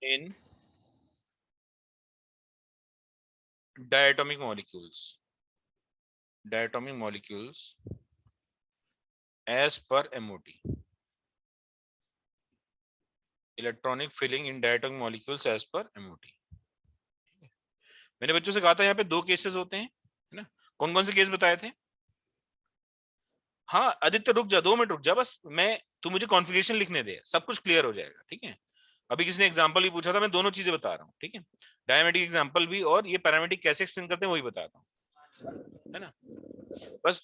in diatomic molecules as per MOT. Electronic filling in diatomic molecules as per MOT. मैंने बच्चों से कहा था यहाँ पे दो केसेस होते हैं, है ना? कौन कौन से केस बताए थे? हाँ आदित्य रुक जा, 2 मिनट रुक जा बस, तू मुझे कॉन्फ़िगरेशन लिखने दे, सब कुछ क्लियर हो जाएगा, ठीक है? अभी किसी ने एग्जांपल भी पूछा था, मैं दोनों चीजें बता रहा हूँ, ठीक है? डायमेटिक एग्जांपल भी और ये पैरामेटिक कैसे एक्सप्लेन करते हैं वही बताता हूँ, है ना? बस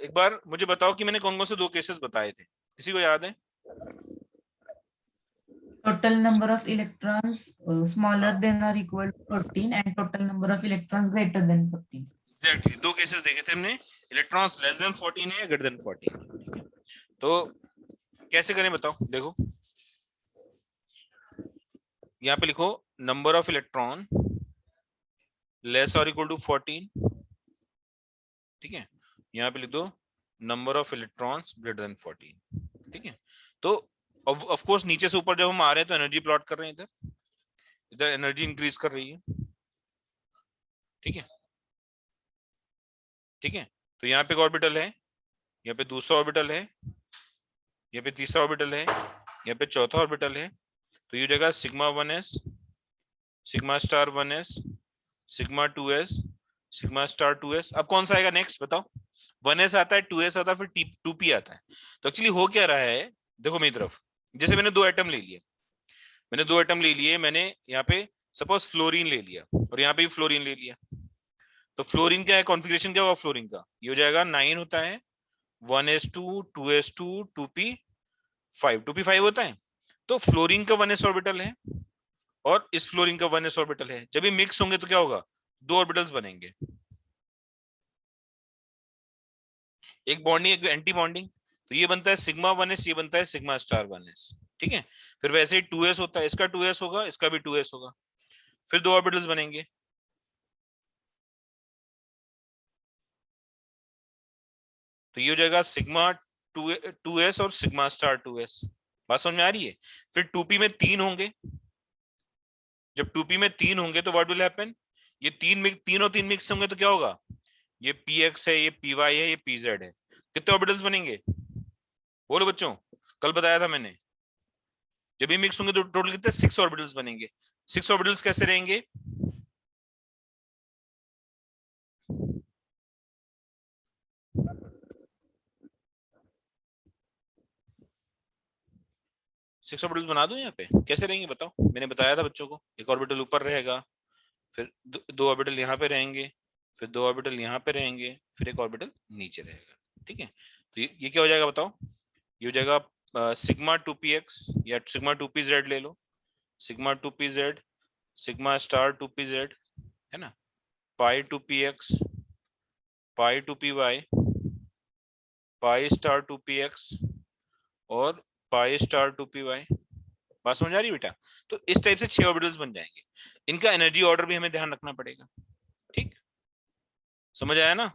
एक बार मुझे बताओ कि मैंने कौन कौन से 2 केसेस बताए थे, किसी को याद है? Total number of electrons smaller than or equal to 14 and total number of electrons greater than 14. Exactly 2 cases देखे थे हमने, इलेक्ट्रॉन्स लेस देन 14 है या ग्रेटर देन 14, ठीक है? तो कैसे करें बताओ, देखो यहाँ पे लिखो नंबर ऑफ इलेक्ट्रॉन लेस और इक्वल टू 14, ठीक है? यहाँ पे लिख दो number of electrons greater than 14, ठीक है? तो ऑफ कोर्स नीचे से ऊपर जब हम आ रहे हैं तो एनर्जी प्लॉट कर रहे हैं, इधर एनर्जी इंक्रीज कर रही है, ठीक है? ठीक है, तो यहाँ पे एक ऑर्बिटल है, यहाँ पे दूसरा ऑर्बिटल है, यहाँ पे तीसरा ऑर्बिटल है, यहाँ पे चौथा ऑर्बिटल है, तो ये जगह sigma 1s, sigma star 1s, sigma 2s, sigma star 2s। अब कौन सा आएगा नेक्स्ट बताओ? 1s आता है, 2s आता है, फिर 2p आता है। तो एक्चुअली हो क्या रहा है, देखो मेरी तरफ, जैसे मैंने 2 एटम ले लिए, मैंने यहाँ पे सपोज फ्लोरीन ले लिया और यहाँ पे भी फ्लोरीन ले लिया, तो फ्लोरीन क्या है, कॉन्फ़िगरेशन क्या होगा फ्लोरीन का? ये हो जाएगा 9 होता है, 1s2 2s2 2p5, 2p5 होता है। तो फ्लोरीन का 1s ऑर्बिटल है और इस फ्लोरीन का 1s ऑर्बिटल है, जब ये मिक्स होंगे तो क्या होगा, 2 ऑर्बिटल्स बनेंगे, एक बॉन्डिंग एक एंटी बॉन्डिंग, तो ये बनता है सिग्मा 1s, ये बनता है सिग्मा स्टार 1s, ठीक है? फिर वैसे ही 2s होता है, इसका 2s होगा, इसका भी 2s होगा, फिर 2 ऑर्बिटल्स बनेंगे, तो ये हो जाएगा सिग्मा 2s और सिग्मा स्टार 2s। बात समझ में आ रही है? फिर 2p में 3 होंगे, जब 2p में 3 होंगे तो व्हाट विल हैपन, ये 3 और 3 मिक्स होंगे तो क्या होगा, ये px है, ये py है, ये pz है, कितने ऑर्बिटल्स बनेंगे बोलो बच्चों? कल बताया था मैंने, जब ये मिक्स होंगे तो टोटल कितने 6 ऑर्बिटल्स बनेंगे। 6 ऑर्बिटल्स कैसे रहेंगे, सिक्स ऑर्बिटल्स बना दूं यहाँ पे, कैसे रहेंगे बताओ? मैंने बताया था बच्चों को, एक ऑर्बिटल ऊपर रहेगा, फिर 2 ऑर्बिटल यहाँ पे रहेंगे, फिर 2 ऑर्बिटल यहाँ पे रहेंगे, फिर एक ऑर्बिटल नीचे रहेगा, ठीक है? तो ये क्या हो जाएगा बताओ? ये हो जाएगा सिग्मा 2px या सिग्मा 2pz ले लो, sigma 2pz, sigma star 2pz, है ना? पाई 2px, पाई 2py, पाई स्टार 2px और पाई स्टार 2py। बात समझ आ रही है बेटा? तो इस टाइप से 6 ऑर्बिटल्स बन जाएंगे, इनका एनर्जी ऑर्डर भी हमें ध्यान रखना पड़ेगा, ठीक? समझ आया ना?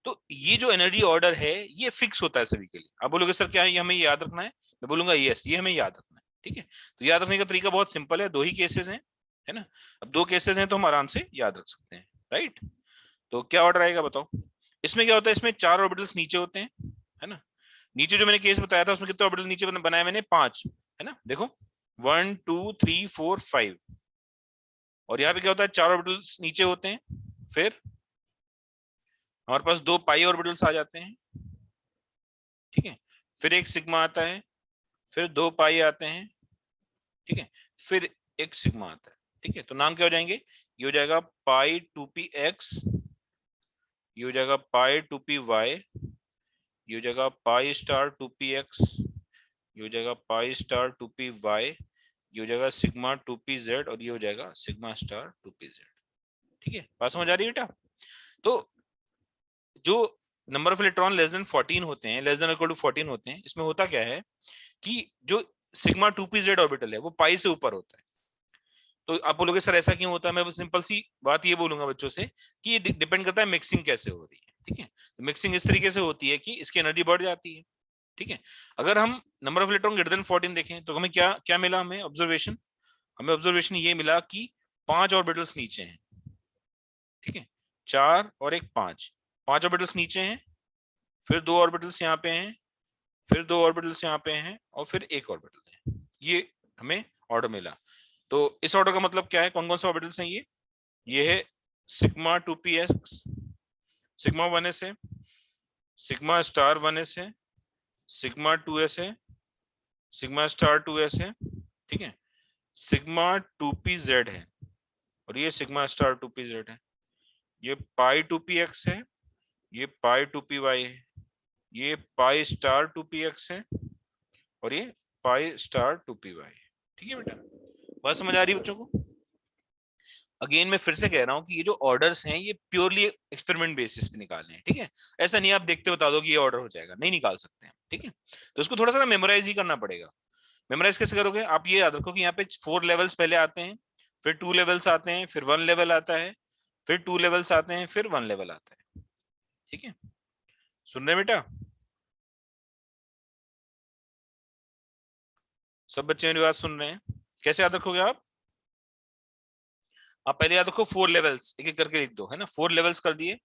तो ये जो एनर्जी ऑर्डर है ये फिक्स होता है सभी के लिए। आप बोलोगे सर क्या है ये हमें याद रखना है? मैं बोलूंगा यस, ये हमें याद रखना है, ठीक है? तो याद रखने का तरीका बहुत सिंपल है, 2 ही केसेस हैं, है ना? अब 2 केसेस हैं तो हम आराम से याद रख सकते हैं, राइट? तो क्या ऑर्डर आएगा बताओ? इसमें क्या होता है, इसमें 4 ऑर्बिटल्स नीचे होते हैं, है ना? नीचे जो मैंने केस बताया था उसमें कितने ऑर्बिटल नीचे बनाए मैंने? 5, है ना? देखो 1 2 3 4 5, और यहाँ पे क्या होता है, 4 ऑर्बिटल्स नीचे होते हैं, फिर हमारे पास 2 पाई ऑर्बिटल्स आ जाते हैं, ठीक है? फिर एक सिग्मा आता है, फिर 2 पाई आते हैं, ठीक है? फिर एक सिग्मा आता है, ठीक है? तो नाम क्या हो जाएंगे? ये हो जाएगा पाई 2px, ये हो जाएगा पाई 2py, ये हो जाएगा पाई स्टार 2px, ये हो जाएगा पाई स्टार 2py, ये हो जाएगा सिग्मा 2pz और ये हो जाएगा सिग्मा स्टार 2pz, ठीक है? बात समझ आ रही है बेटा? तो जो number of electron less than 14 होते हैं, लेस देन इक्वल टू 14 होते हैं, इसमें होता क्या है कि जो सिग्मा 2pz ऑर्बिटल है वो पाई से ऊपर होता है। तो आप बोलोगे सर ऐसा क्यों होता है? मैं सिंपल सी बात ये बोलूंगा बच्चों से कि ये डिपेंड करता है मिक्सिंग कैसे हो रही है, ठीक है? तो मिक्सिंग इस तरीके से होती है कि इसकी एनर्जी बढ़ जाती है, ठीक है। अगर हम number of electron greater than 14 देखें तो हमें क्या क्या मिला, हमें ऑब्जर्वेशन, ये मिला कि 5 ऑर्बिटल्स नीचे हैं। ठीक है, 4 और एक 5, 5 ऑर्बिटल्स नीचे हैं, फिर 2 ऑर्बिटल्स यहाँ पे हैं, फिर 2 ऑर्बिटल्स यहाँ पे हैं, और फिर एक ऑर्बिटल है। ये हमें ऑर्डर मिला। तो इस ऑर्डर का मतलब क्या है, कौन कौन से ऑर्बिटल्स हैं ये है सिग्मा 2p(x), सिग्मा 1s है, सिग्मा स्टार 1s है, सिग्मा 2s है, सिग्मा स्टार 2s है। ठीक है, सिग्मा 2pz है, और ये सिग्मा स्टार 2pz है। ये पाई 2px है, ये पाई 2py है, ये पाई स्टार 2px है, और ये पाई स्टार 2py। ठीक है बेटा, बात समझ आ रही है बच्चों को? अगेन मैं फिर से कह रहा हूं कि ये जो ऑर्डर्स हैं ये प्योरली एक्सपेरिमेंट बेसिस पे निकालने हैं। ठीक है, ऐसा नहीं आप देखते बता दो कि ये ऑर्डर हो जाएगा, नहीं निकाल सकते हैं। ठीक है, तो इसको थोड़ा सा ना मेमोराइज ही करना पड़ेगा। मेमोराइज कैसे करोगे, आप ये याद रखो कि यहाँ पे 4 लेवल्स पहले आते हैं, फिर 2 लेवल्स आते हैं, फिर 1 लेवल आता है, फिर 2 लेवल्स आते हैं, फिर 1 लेवल आता है। ठीक है, सुन रहे बेटा? सब बच्चे मेरी बात सुन रहे हैं? कैसे याद रखोगे आप पहले याद रखो 4 लेवल्स, एक एक करके लिख दो, है ना। 4 लेवल्स कर दिए,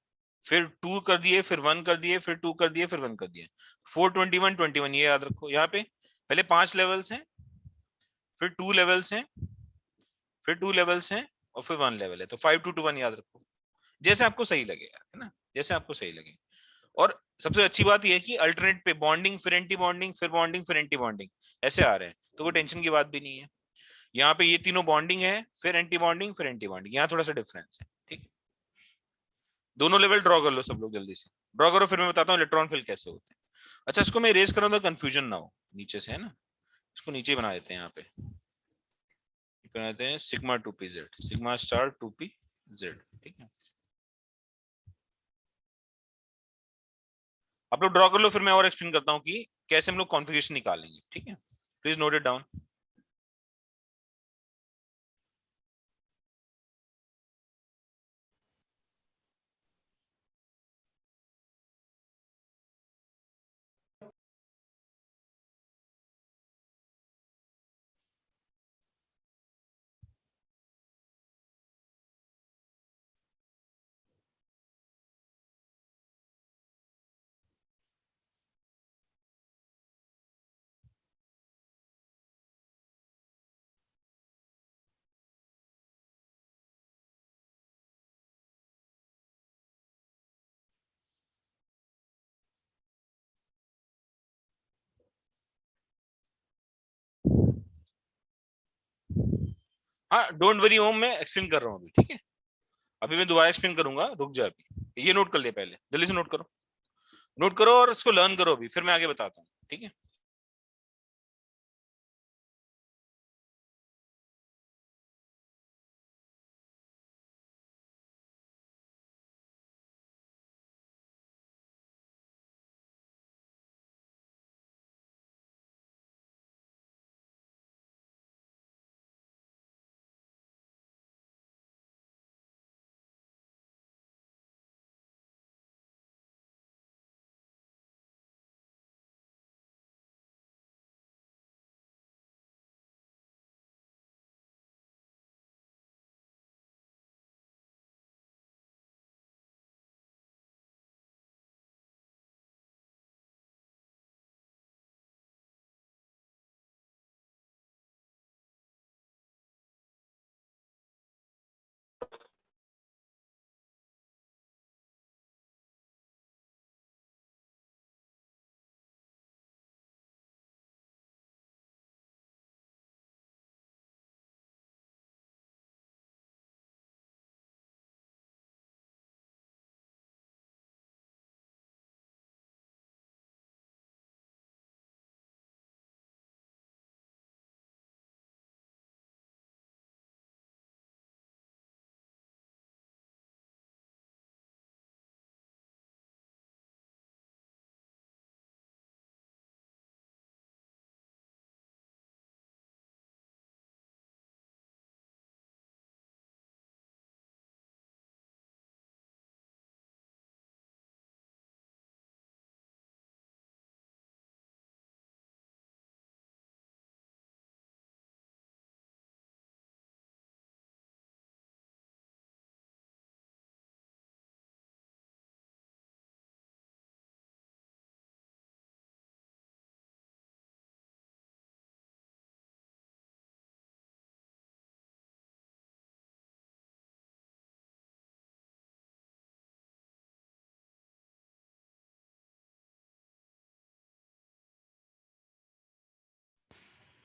फिर 2 कर दिए, फिर 1 कर दिए, फिर 2 कर दिए, फिर 1 कर दिए, 4 21 21, ये याद रखो। यहाँ पे पहले 5 लेवल्स हैं, फिर 2 लेवल्स हैं, फिर 2 लेवल्स हैं, और फिर 1 लेवल है। तो 5 2 2 1 याद रखो, जैसे आपको सही लगे यार, है ना, जैसे आपको सही लगे। और सबसे अच्छी बात यह है कि अल्टरनेट पे बॉन्डिंग, फिर एंटी बॉन्डिंग, फिर बॉन्डिंग, फिर एंटी बॉन्डिंग ऐसे आ रहे हैं, तो वो टेंशन की बात भी नहीं है। यहाँ पे ये तीनों बॉन्डिंग है, फिर एंटी बॉन्डिंग, फिर एंटी बॉन्डिंग, यहाँ थोड़ा सा डिफरेंस है। ठीक है, दोनों लेवल ड्रॉ कर लो सब लोग, जल्दी से ड्रॉ करो, फिर मैं बताता हूँ इलेक्ट्रॉन फिल कैसे होते हैं। अच्छा, इसको मैं रेस कर रहा हूँ, कंफ्यूजन ना हो नीचे से, है ना। इसको नीचे बना देते हैं, यहाँ पे बना देते हैं sigma 2pz, sigma star 2pz। ठीक है, आप लोग ड्रॉ कर लो, फिर मैं और एक्सप्लेन करता हूँ कि कैसे हम लोग कॉन्फ़िगरेशन निकालेंगे। ठीक है, प्लीज नोट इट डाउन। हाँ, डोंट वरी होम, मैं एक्सप्लेन कर रहा हूँ अभी। ठीक है, अभी मैं दोबारा एक्सप्लेन करूंगा, रुक जा अभी। ये नोट कर ले पहले, जल्दी से नोट करो, नोट करो और इसको लर्न करो अभी, फिर मैं आगे बताता हूँ। ठीक है।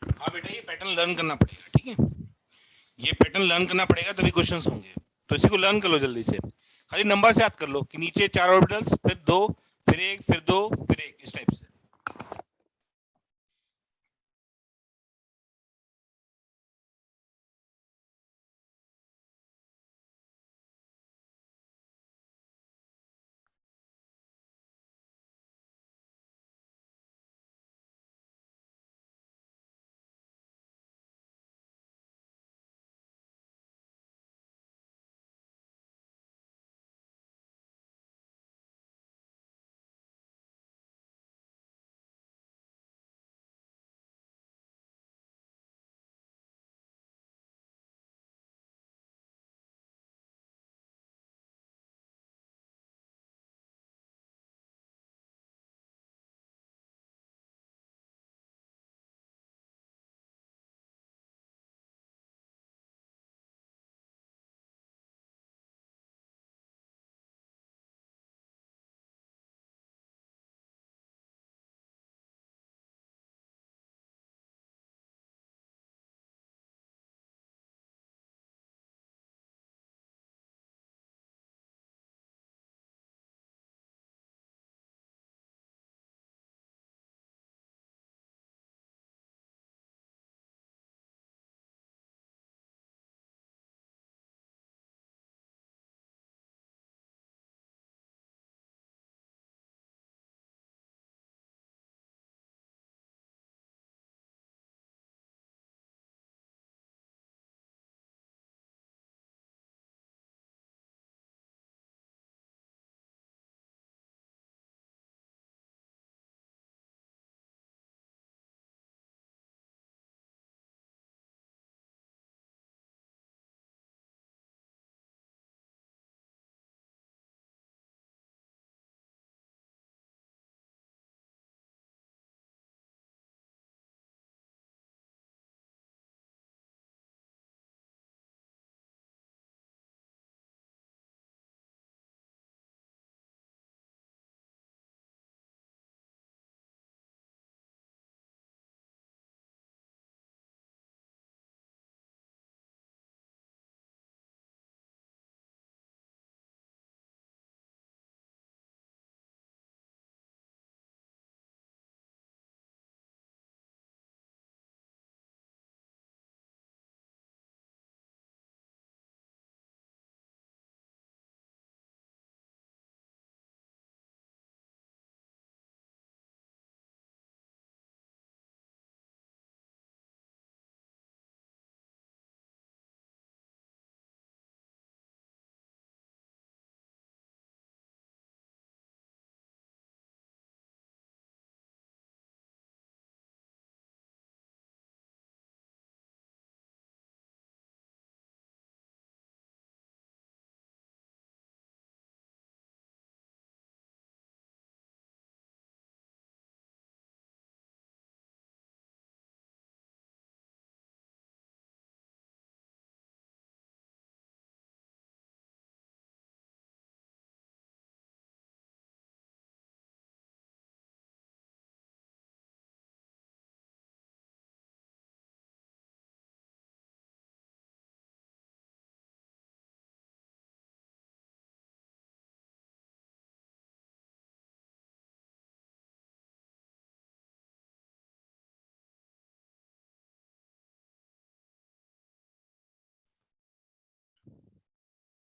हाँ बेटा, ये पैटर्न लर्न करना पड़ेगा, ठीक है, ये पैटर्न लर्न करना पड़ेगा तभी क्वेश्चंस होंगे। तो इसी को लर्न कर लो जल्दी से, खाली नंबर से याद कर लो कि नीचे 4 ऑर्बिटल्स, फिर 2, फिर 1, फिर 2, फिर 1, इस टाइप से।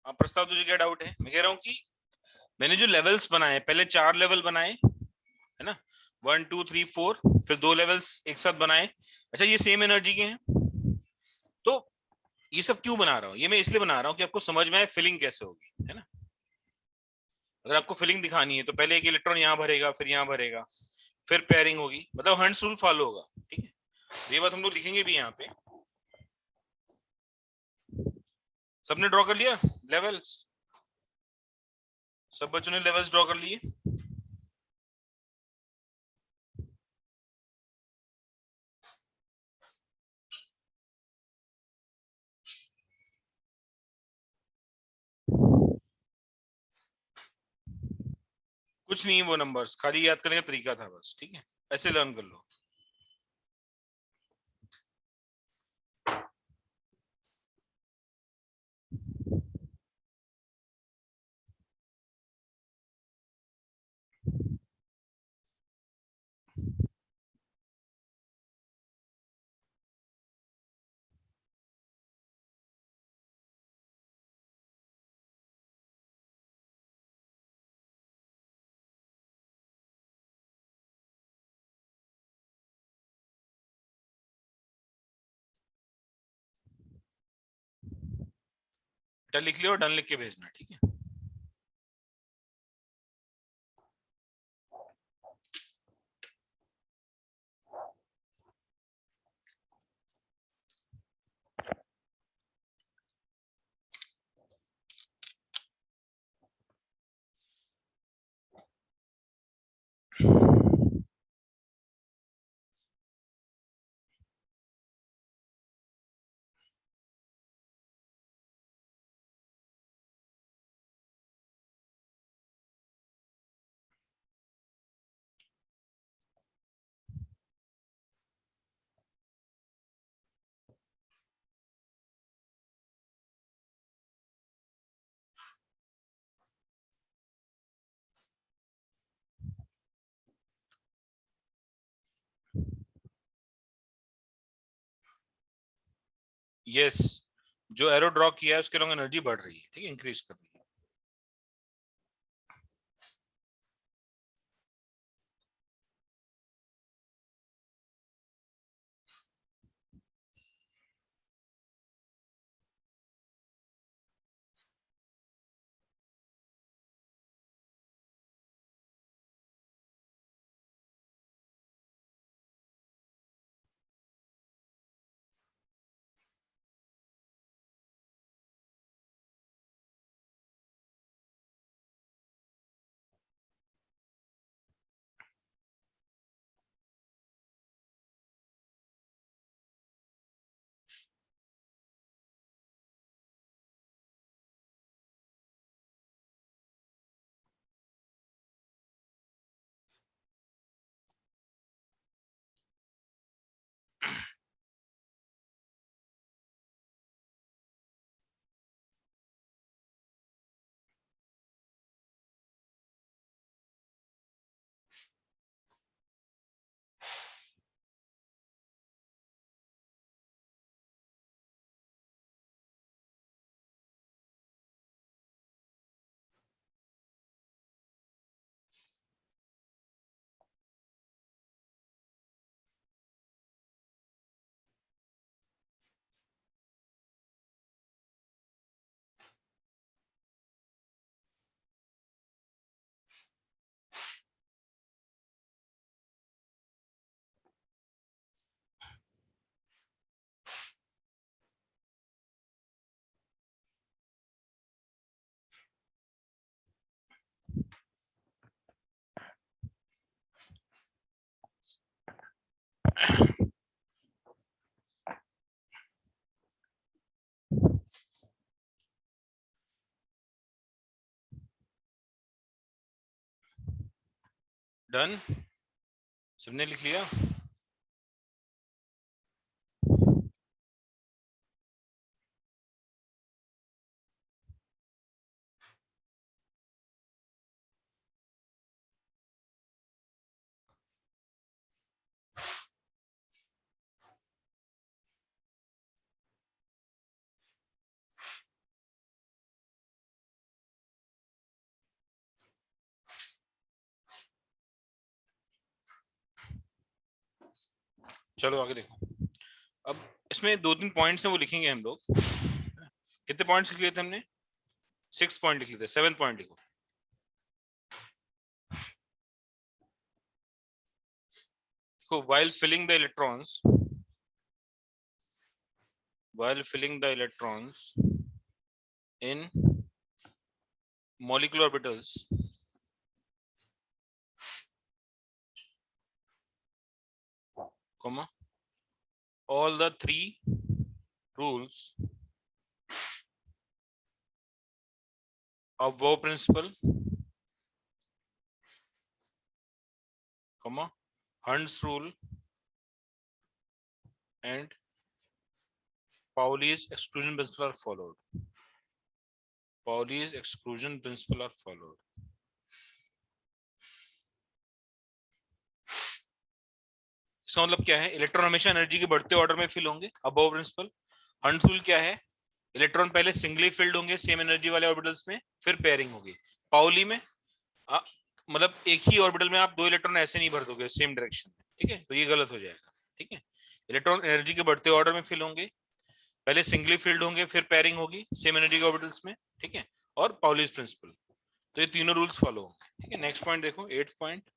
अब प्रस्ताव, तुझे क्या डाउट है? मैं कह रहा हूँ कि मैंने जो लेवल्स बनाए, पहले 4 लेवल बनाए, है ना, 1 2 3 4, फिर 2 लेवल्स एक साथ बनाए। अच्छा, ये सेम एनर्जी के हैं, तो ये सब क्यों बना रहा हूँ? ये मैं इसलिए बना रहा हूँ कि आपको समझ में आए फिलिंग कैसे होगी, है ना। अगर आपको फिलिंग दिखानी है तो पहले एक इलेक्ट्रॉन यहाँ भरेगा, फिर यहाँ भरेगा, फिर पेयरिंग होगी, मतलब हंट्स रूल फॉलो होगा, ठीक है। तो ये बात हम लोग लिखेंगे भी यहाँ पे। सबने ड्रॉ कर लिया लेवल्स? सब बच्चों ने लेवल्स ड्रॉ कर लिए? कुछ नहीं, वो नंबर्स खाली याद करने का तरीका था बस, ठीक है, ऐसे लर्न कर लो। क्या लिख लिया और डन लिख के भेजना, ठीक है। यस, जो एरो ड्रॉ किया है उसके लॉन्ग एनर्जी बढ़ रही है, ठीक है, इंक्रीज कर रही है। डन, सबने लिख लिया। चलो आगे देखो। अब इसमें 2-3 पॉइंट्स हैं वो लिखेंगे हम लोग। कितने पॉइंट्स लिख लिए थे हमने? 6 पॉइंट लिख लिए थे, 7 पॉइंट लिखो। देखो, while filling the electrons in molecular orbitals, comma, all the 3 rules of Bohr principle, comma, Hund's rule and Pauli's exclusion principle are followed. Pauli's exclusion principle are followed. इसका मतलब क्या है? इलेक्ट्रॉन हमेशा एनर्जी के बढ़ते order में fill होंगे, above principal. Hund's rule क्या है? इलेक्ट्रॉन पहले सिंगली फिल्ड होंगे सेम एनर्जी वाले ऑर्बिटल्स में, फिर पेयरिंग होगी। पाउली में मतलब एक ही ऑर्बिटल में आप 2 इलेक्ट्रॉन ऐसे नहीं भर दोगे सेम डायरेक्शन में, ठीक है, तो ये गलत हो जाएगा, ठीक है। इलेक्ट्रॉन एनर्जी के बढ़ते ऑर्डर में फिल होंगे, पहले सिंगली फिल्ड होंगे, फिर पेयरिंग होगी सेम एनर्जी के ऑर्बिटल्स में, ठीक है, और पाउलीज प्रिंसिपल। तो ये तीनों रूल्स फॉलो होंगे, ठीक है। नेक्स्ट पॉइंट देखो, 8th point.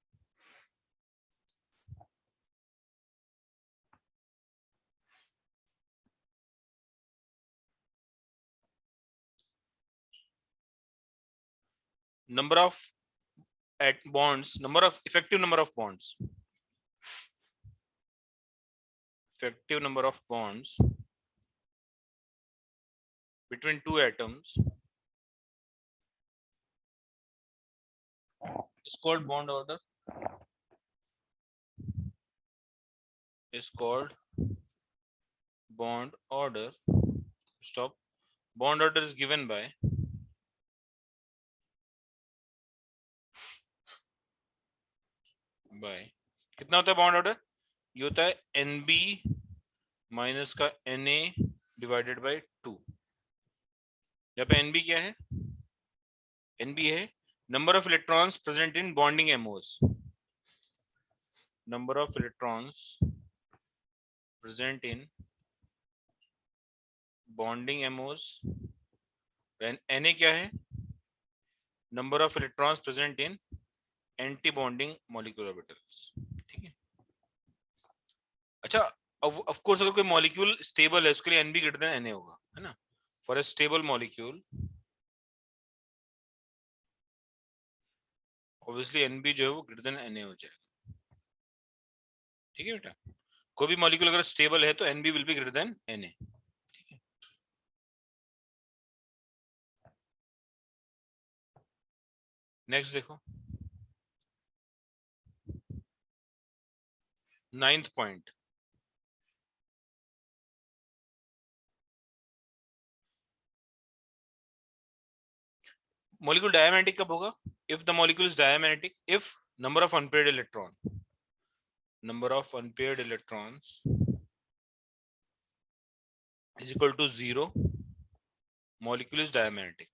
number of at bonds, number of effective number of bonds, effective number of bonds between two atoms is called bond order, is called bond order. Stop. Bond order is given by कितना होता है bond order? ये होता है NB minus का Na divided by 2। यहाँ पे NB क्या है? NB है number of electrons present in bonding MOs, number of electrons present in bonding MOs. Na क्या है? Number of electrons present in anti bonding molecular orbitals, ठीक है। अच्छा, अब ऑफ कोर्स अगर कोई मॉलिक्यूल स्टेबल है उसके लिए NB ग्रेटर देन Na होगा, है ना। For a stable molecule obviously NB जो है वो ग्रेटर देन Na हो जाएगा, ठीक है बेटा। कोई भी मॉलिक्यूल अगर स्टेबल है तो NB will be greater than Na, ठीक है। नेक्स्ट देखो, 9th पॉइंट। मॉलिक्यूल डायमैग्नेटिक कब होगा? If the molecule is diamagnetic if number of unpaired electrons is equal to 0, molecule is diamagnetic,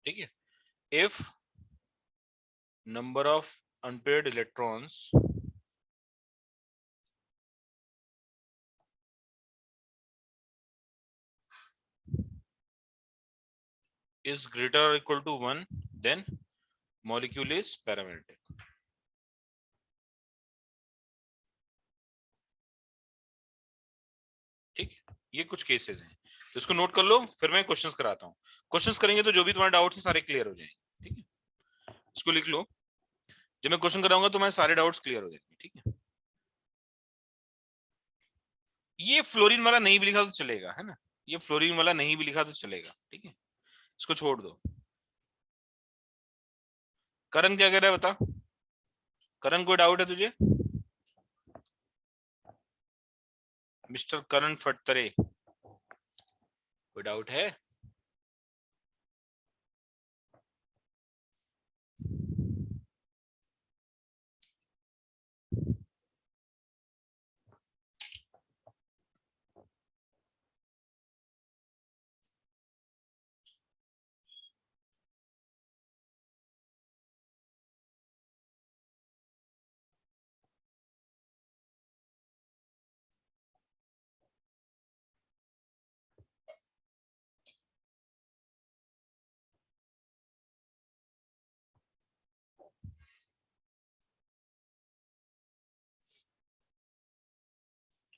ठीक है। if number of unpaired electrons is greater or equal to 1, then molecule is paramagnetic, ठीक है। ये कुछ cases हैं तो इसको note कर लो, फिर मैं क्वेश्चंस कराता हूँ। क्वेश्चंस करेंगे तो जो भी तुम्हारे डाउट्स हैं सारे क्लियर हो जाएंगे, ठीक है। इसको लिख लो, जब मैं क्वेश्चन कराऊंगा तो मैं सारे डाउट्स क्लियर हो जाएंगे, ठीक है। ये फ्लोरीन वाला नहीं भी लिखा तो चलेगा, है ना। ये फ्लोरीन वाला नहीं भी लिखा तो चलेगा, ठीक है, इसको छोड़ दो। करण क्या कह रहा है बता, करण कोई डाउट है तुझे? मिस्टर करण फटतरे, कोई डाउट है?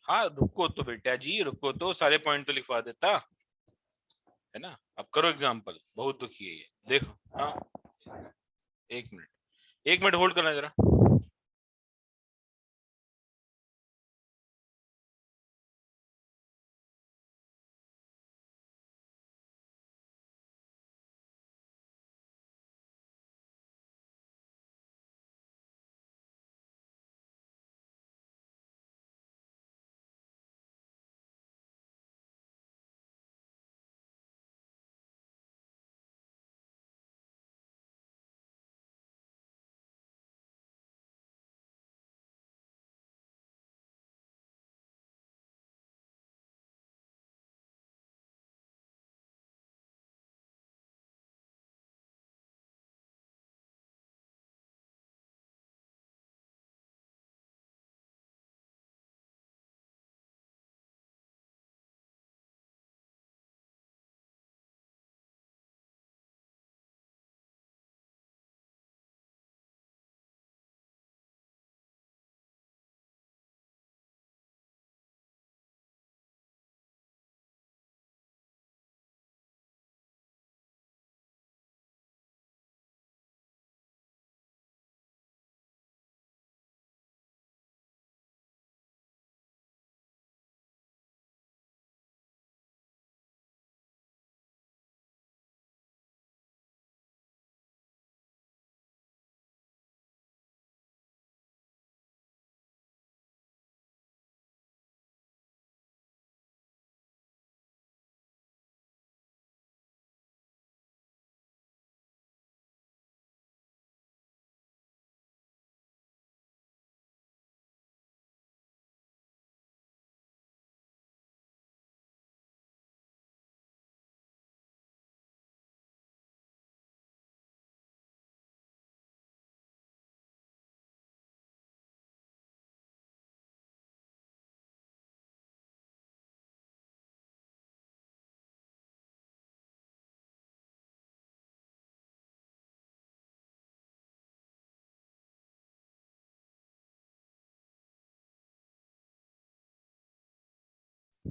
हाँ रुको तो बेटा जी, रुको तो, सारे पॉइंट तो लिखवा देता, है ना। अब करो एग्जांपल, बहुत दुखी है ये, देखो। हाँ 1 मिनट, 1 मिनट होल्ड करना जरा।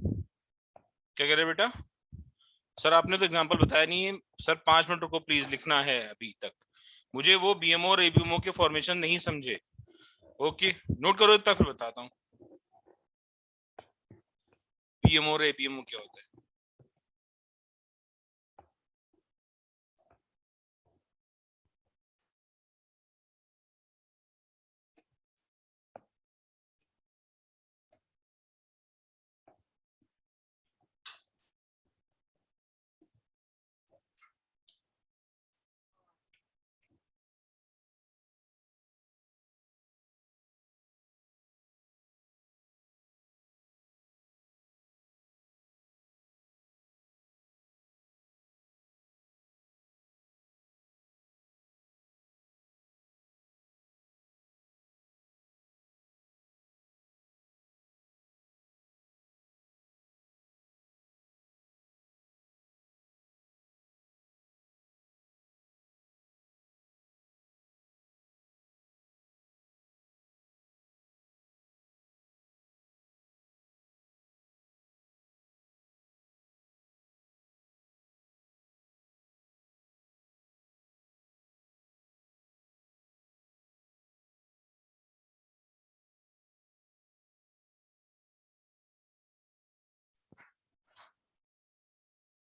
क्या कह रहे बेटा? सर आपने तो एग्जांपल बताया नहीं है सर, 5 मिनट रुको प्लीज, लिखना है अभी तक। मुझे वो बीएमओ और एबीएमओ के फॉर्मेशन नहीं समझे। ओके, नोट करो इतना, फिर बताता हूँ बीएमओ और एबीएमओ क्या होता है।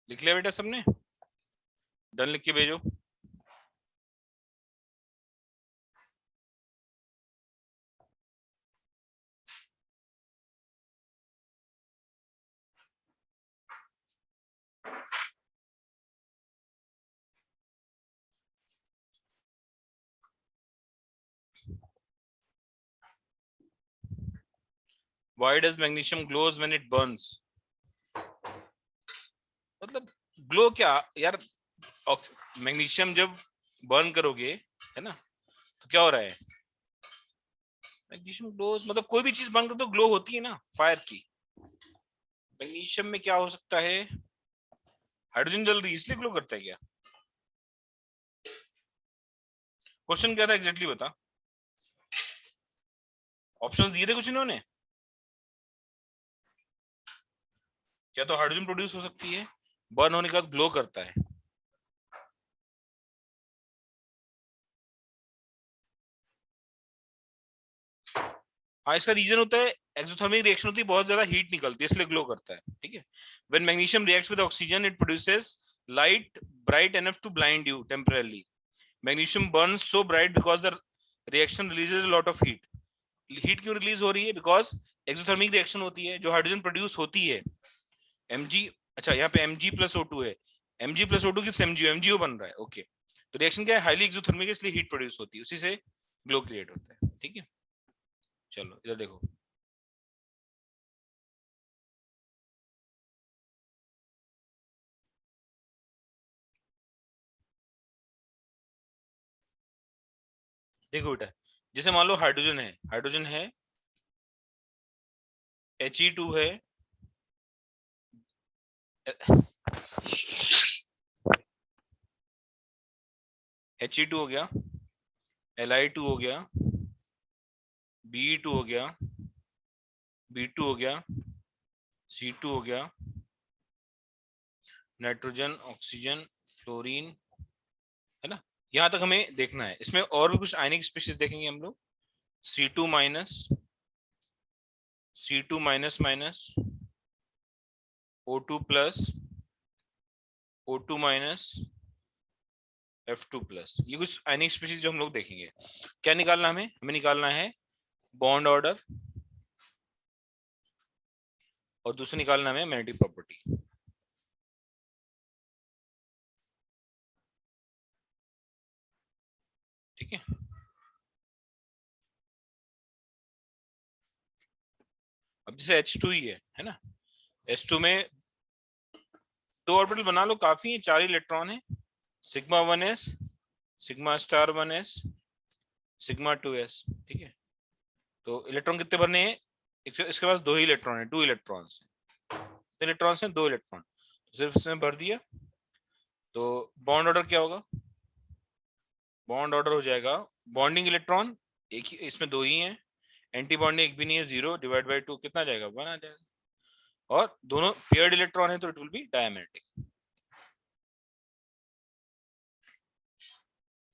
लिख लिया बेटा सबने? डन लिख के भेजो। Why does magnesium glows when it burns? मतलब ग्लो क्या यार? मैग्नीशियम जब बर्न करोगे, है ना, तो क्या हो रहा है? मैग्नीशियम ग्लोज, मतलब कोई भी चीज बर्न करो तो ग्लो होती है ना, फायर की। मैग्नीशियम में क्या हो सकता है? हाइड्रोजन जल रही है इसलिए ग्लो करता है क्या? क्वेश्चन क्या था एग्जैक्टली बता। ऑप्शंस दिए थे कुछ इन्होंने? क्या तो हाइड्रोजन प्रोड्यूस हो सकती है, बर्न होने के बाद ग्लो करता है। हाँ, इसका रीजन होता है एक्सोथर्मिक रिएक्शन होती है, बहुत ज्यादा हीट निकलती है इसलिए ग्लो करता है। ठीक है, when magnesium reacts with oxygen it produces light bright enough to blind you temporarily. Magnesium burns so bright because the reaction releases a lot of heat. Heat क्यों रिलीज हो रही है? बिकॉज एक्सोथर्मिक रिएक्शन होती है, जो hydrogen produce होती है mg। अच्छा, यहाँ पे mg प्लस O2 है, mg plus O2 gives MgO बन रहा है। ओके, तो रिएक्शन क्या है? हाईली एक्सोथर्मिक है इसलिए हीट प्रोड्यूस होती है, उसी से ग्लो क्रिएट होता है। ठीक है, चलो इधर देखो। देखो बेटा, जैसे मान लो हाइड्रोजन है He2 है, He2 हो गया, Li2 हो गया, Be2 हो गया, B2 हो गया, C2 हो गया, नाइट्रोजन, ऑक्सीजन, फ्लोरीन, है ना। यहां तक हमें देखना है। इसमें और भी कुछ आयनिक स्पीशीज देखेंगे हम लोग। C2 minus, C2 minus minus, O2 plus, O2 minus, F2 plus, ये कुछ आयनिक स्पीशीज जो हम लोग देखेंगे। क्या निकालना हमें निकालना है बॉन्ड ऑर्डर, और दूसरा निकालना हमें मैग्नेटिक प्रॉपर्टी। ठीक है, अब जैसे H2 ही है ना, H2 में दो ऑर्बिटल बना लो, काफी है, 4 इलेक्ट्रॉन है, sigma 1s, sigma star 1s, sigma 2s। ठीक है, तो इलेक्ट्रॉन कितने भरने हैं? इसके पास 2 ही इलेक्ट्रॉन है, 2 इलेक्ट्रॉन्स है, इलेक्ट्रॉन्स हैं 2 इलेक्ट्रॉन, तो सिर्फ इसमें भर दिया। तो बॉन्ड ऑर्डर क्या होगा? बॉन्ड ऑर्डर हो जाएगा, बॉन्डिंग इलेक्ट्रॉन एक ही, इसमें 2 ही हैं, एंटी बॉन्डिंग एक भी नहीं है, 0 डिवाइड बाई 2 कितना आ जाएगा? 1 आ जाएगा। और दोनों पेयर्ड इलेक्ट्रॉन है तो इट विल बी डायमैग्नेटिक।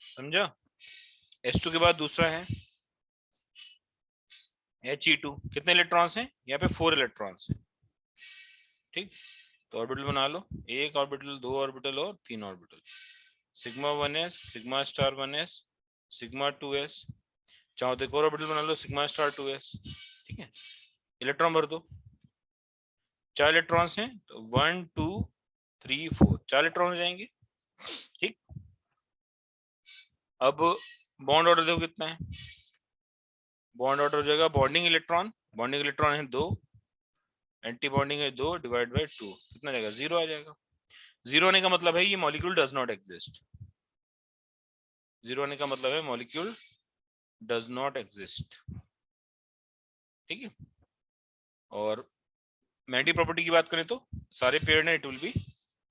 समझा? S2 के बाद दूसरा है He2। कितने इलेक्ट्रॉन्स हैं यहाँ पे? 4 इलेक्ट्रॉन्स हैं। ठीक, तो ऑर्बिटल बना लो, एक ऑर्बिटल, दो ऑर्बिटल और तीन orbital. Sigma 1s, sigma star 1s, sigma 2s। चाहो तो एक और ऑर्बिटल बना लो, सिग्मा स्टार 2s। ठीक है, इलेक्ट्रॉन भर दो। 4 इलेक्ट्रॉन्स हैं तो 1 2 3 4, 4 इलेक्ट्रॉन हो जाएंगे। ठीक, अब बॉन्ड ऑर्डर देखो कितना है। बॉन्ड ऑर्डर हो जाएगा बॉन्डिंग इलेक्ट्रॉन है 2, एंटी बॉन्डिंग है 2 डिवाइड बाय 2, कितना जाएगा? 0 आ जाएगा। 0 आने का मतलब है ये मॉलिक्यूल डज नॉट एग्जिस्ट। 0 आने का मतलब है मॉलिक्यूल डज नॉट एग्जिस्ट। ठीक है, और मैग्नेटिक प्रॉपर्टी की बात करें तो सारे पेयर ने इट विल बी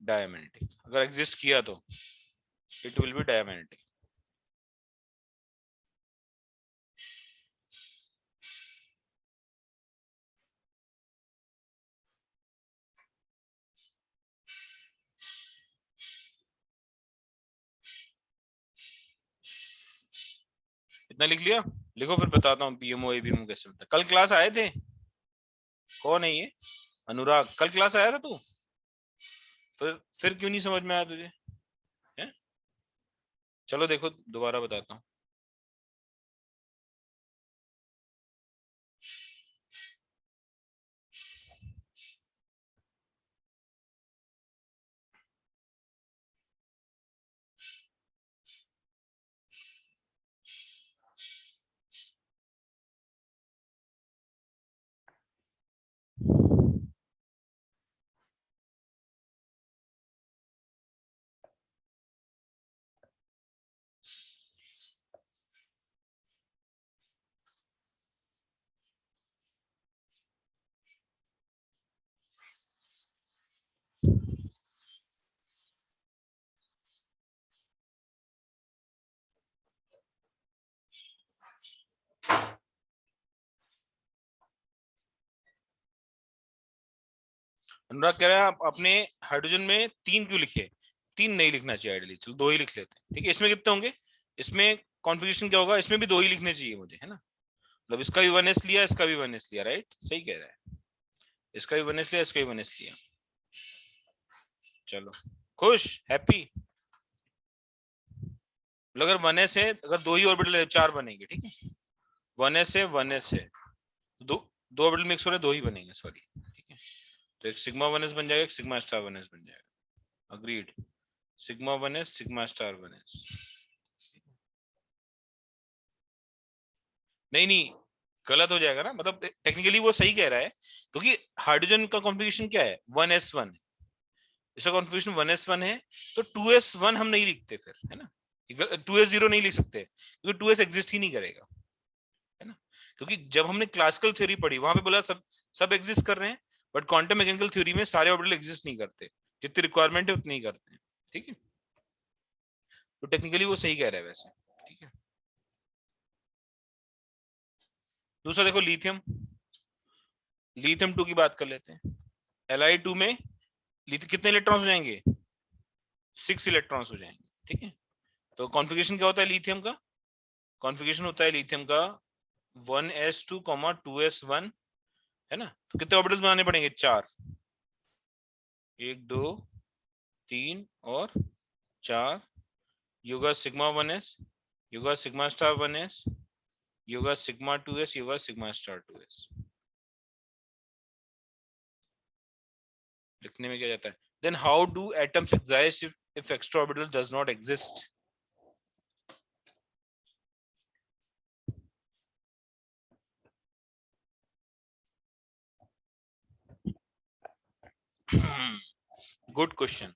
डायमैग्नेटिक। अगर एग्जिस्ट किया तो इट विल बी डायमैग्नेटिक। इतना लिख लिया? लिखो फिर बताता हूँ पीएमओ एबीएमओ कैसे होता है। कल क्लास आए थे? कौन है ये? अनुराग, कल क्लास आया था तू? फिर क्यों नहीं समझ में आया तुझे? है? चलो देखो दोबारा बताता हूँ। अनुराग कह रहा है आप अपने हाइड्रोजन में 3 क्यों लिखे? 3 नहीं लिखना चाहिए आइडियली, चलो 2 ही लिख लेते हैं। ठीक है, इसमें कितने होंगे? इसमें कॉन्फ़िगरेशन क्या होगा? इसमें भी 2 ही लिखने चाहिए मुझे, है ना? मतलब इसका भी 1s लिया, इसका भी 1s लिया, राइट? सही कह रहा है, इसका भी 1s लिया, इसका भी 1s लिया। चलो, खुश, हैप्पी? अगर 1s है, अगर 2 ही ऑर्बिटल है 4 बनेंगे। ठीक है, 1s है 1s है, दो दो ऑर्बिटल मिक्स हो रहे, 2 ही बनेंगे, सॉरी। ठीक है, तो एक सिग्मा 1s बन जाएगा, एक सिग्मा स्टार 1s बन जाएगा। Agreed, sigma 1s sigma star 1s। नहीं नहीं, गलत हो जाएगा ना, मतलब टेक्निकली वो सही कह रहा है, क्योंकि हाइड्रोजन का कॉन्फ़िगरेशन क्या है? 1s1, इसका कॉन्फ़िगरेशन 1s1 है, तो 2s1 हम नहीं लिखते फिर, है ना? 2s0 नहीं लिख सकते, क्योंकि 2s एग्जिस्ट ही नहीं करेगा, है ना? क्योंकि जब हमने क्लासिकल थ्योरी पढ़ी वहां पे बोला सब सब एग्जिस्ट कर रहे हैं, बट क्वांटम मैकेनिकल थ्योरी में सारे ऑर्बिटल एग्जिस्ट नहीं करते, जितनी रिक्वायरमेंट है उतनी ही करते हैं। ठीक है, तो टेक्निकली वो सही कह रहा है वैसे। ठीक है, दूसरा देखो लिथियम, लिथियम 2 की बात कर लेते हैं। Li2 में लिथियम कितने इलेक्ट्रॉन्स हो जाएंगे? 6 इलेक्ट्रॉन्स हो जाएंगे। ठीक है, तो कॉन्फ़िगरेशन क्या होता है लिथियम का? कॉन्फ़िगरेशन होता है लिथियम का 1s2, 2s1, है ना? तो कितने ऑर्बिटल्स बनाने पड़ेंगे? 4, 1 2 3 और 4। योगा सिग्मा 1s, योगा सिग्मा स्टार 1s, योगा सिग्मा 2s, योगा सिग्मा स्टार 2s। लिखने में क्या जाता है? Then how do atoms exist if extra orbital does not exist? Good question.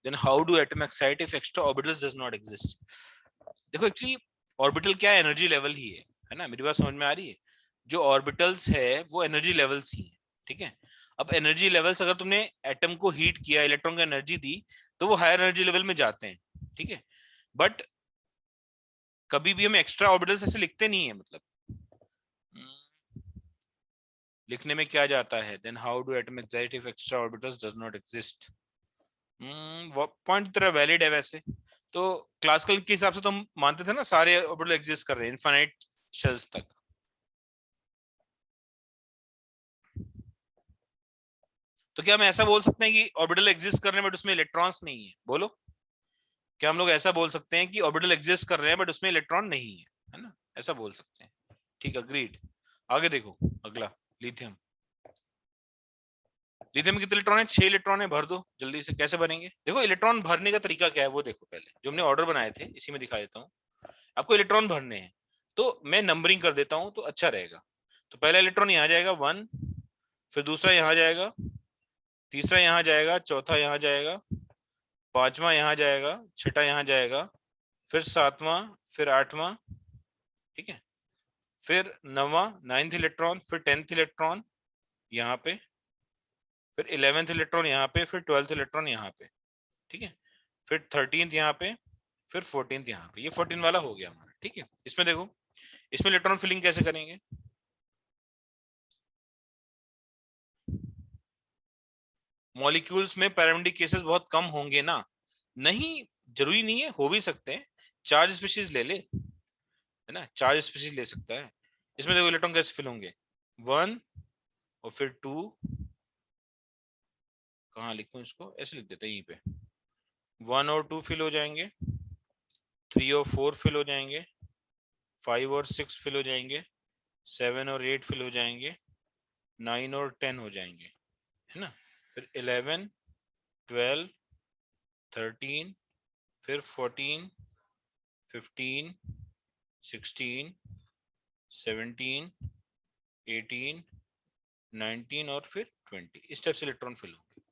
Then how do atom excite if extra orbitals does not exist? देखो actually orbital क्या है? Energy level ही है ना? मेरी बात समझ में आ रही है? जो ऑर्बिटल्स है वो एनर्जी लेवल्स ही है। ठीक है, अब एनर्जी लेवल्स, अगर तुमने एटम को हीट किया, इलेक्ट्रॉन को एनर्जी दी, तो वो हायर एनर्जी लेवल में जाते हैं। ठीक है, बट कभी भी हम एक्स्ट्रा ऑर्बिटल्स ऐसे लिखते नहीं है, मतलब लिखने में क्या जाता है, then how do atom excite if extra orbitals does not exist. Point तेरा वैलिड है वैसे। तो क्लासिकल के हिसाब से तो हम मानते थे ना सारे ऑर्बिटल एग्जिस्ट कर रहे हैं इनफाइनाइट शेल्स तक। तो क्या हम ऐसा बोल सकते हैं कि ऑर्बिटल एग्जिस्ट कर रहे हैं बट उसमें इलेक्ट्रॉन्स नहीं है? बोलो, क्या हम लोग ऐसा बोल सकते हैं कि ऑर्बिटल एग्जिस्ट कर रहे हैं बट उसमें इलेक्ट्रॉन नहीं है ना? ऐसा बोल सकते हैं। ठीक, अग्रीड। आगे देखो अगला, लिथियम। लिथियम में कितने इलेक्ट्रॉन है? 6 इलेक्ट्रॉन है। भर दो जल्दी से। कैसे भरेंगे? देखो इलेक्ट्रॉन भरने का तरीका क्या है वो देखो। पहले जो हमने ऑर्डर बनाए थे इसी में दिखा देता हूँ। आपको इलेक्ट्रॉन भरने हैं तो मैं नंबरिंग कर देता हूं तो अच्छा रहेगा। तो पहला इलेक्ट्रॉन यहाँ जाएगा 1, फिर दूसरा यहाँ जाएगा, तीसरा यहाँ जाएगा, चौथा यहाँ जाएगा, पांचवा यहाँ जाएगा, छठा यहाँ जाएगा, फिर सातवां, फिर आठवां, ठीक है, फिर नौवां 9th इलेक्ट्रॉन, फिर 10th इलेक्ट्रॉन यहाँ पे, फिर 11th इलेक्ट्रॉन यहाँ पे, फिर 12th इलेक्ट्रॉन यहाँ पे, ठीक है, फिर 13th यहाँ पे, फिर 14th यहाँ पे। ये 14 वाला हो गया हमारा। ठीक है, इसमें देखो इसमें इलेक्ट्रॉन फिलिंग कैसे करेंगे? मॉलिक्यूल्स में पैरामेडिक केसेस बहुत कम होंगे ना? नहीं, जरूरी नहीं है, हो भी सकते हैं। चार्ज स्पीशीज ले ले, है ना, चार्ज स्पीशीज ले सकता है। इसमें देखो इलेक्ट्रॉन कैसे फिल होंगे, 1 और फिर 2, कहाँ लिखूं इसको, ऐसे लिख देते हैं यहीं पे, 1 और 2 फिल हो जाएंगे, 3 और 4 फिल हो जाएंगे, 5 और 6 फिल हो जाएंगे, 7 और 8 फिल हो जाएंगे, 9 और 10 हो जाएंगे, है ना, फिर 11, 12, 13, फिर 14, 15, 16, 17, 18, 19 और फिर 20। इस टाइप से इलेक्ट्रॉन फिल होंगे।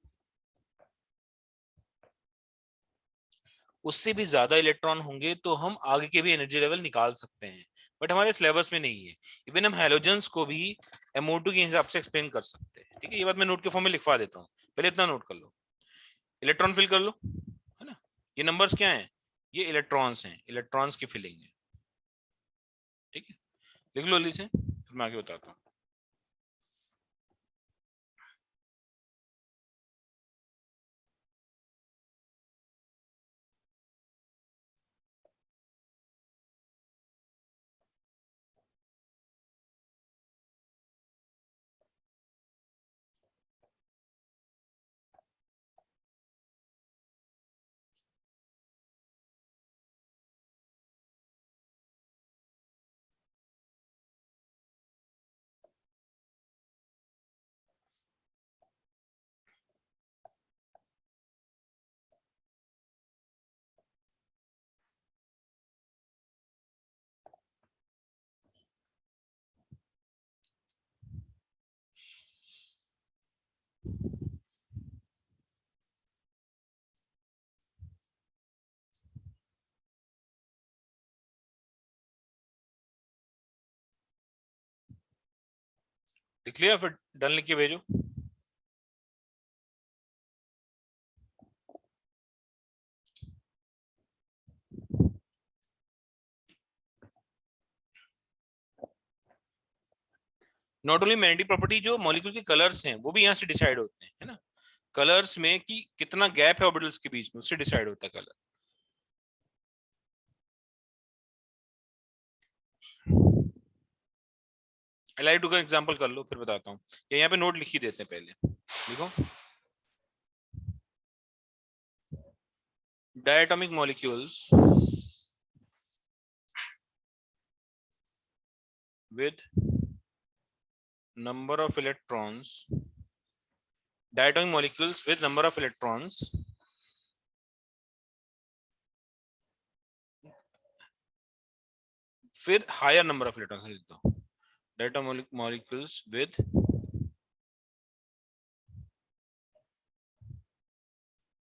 उससे भी ज्यादा इलेक्ट्रॉन होंगे तो हम आगे के भी एनर्जी लेवल निकाल सकते हैं, बट हमारे सिलेबस में नहीं है। इवन हम हैलोजेंस को भी MO2 के हिसाब से एक्सप्लेन कर सकते हैं। ठीक है, ये बात मैं नोट के फॉर्म में लिखवा देता हूँ, पहले इतना नोट कर लो। इलेक्ट्रॉन फिल कर लो, है ना। ये नंबर्स क्या हैं? ये इलेक्ट्रॉन्स हैं, इलेक्ट्रॉन्स की फिलिंग है। ठीक है, लिख लो जल्दी से, फिर मैं आगे बताता हूँ। लिख लिया? फिर डन लिख के भेजो। नॉट ओनली मैग्नेटिक प्रॉपर्टी, जो मॉलिक्यूल के कलर्स हैं वो भी यहाँ से डिसाइड होते हैं, है ना। कलर्स में कि कितना गैप है ऑर्बिटल्स के बीच में, उससे डिसाइड होता है कलर। Li2 का एग्जांपल कर लो फिर बताता हूँ, या यहाँ पे नोट लिख ही देते हैं पहले। लिखो, diatomic molecules with number of electrons, diatomic molecules with number of electrons फिर higher number of electrons लिख दो, diatomic molecules with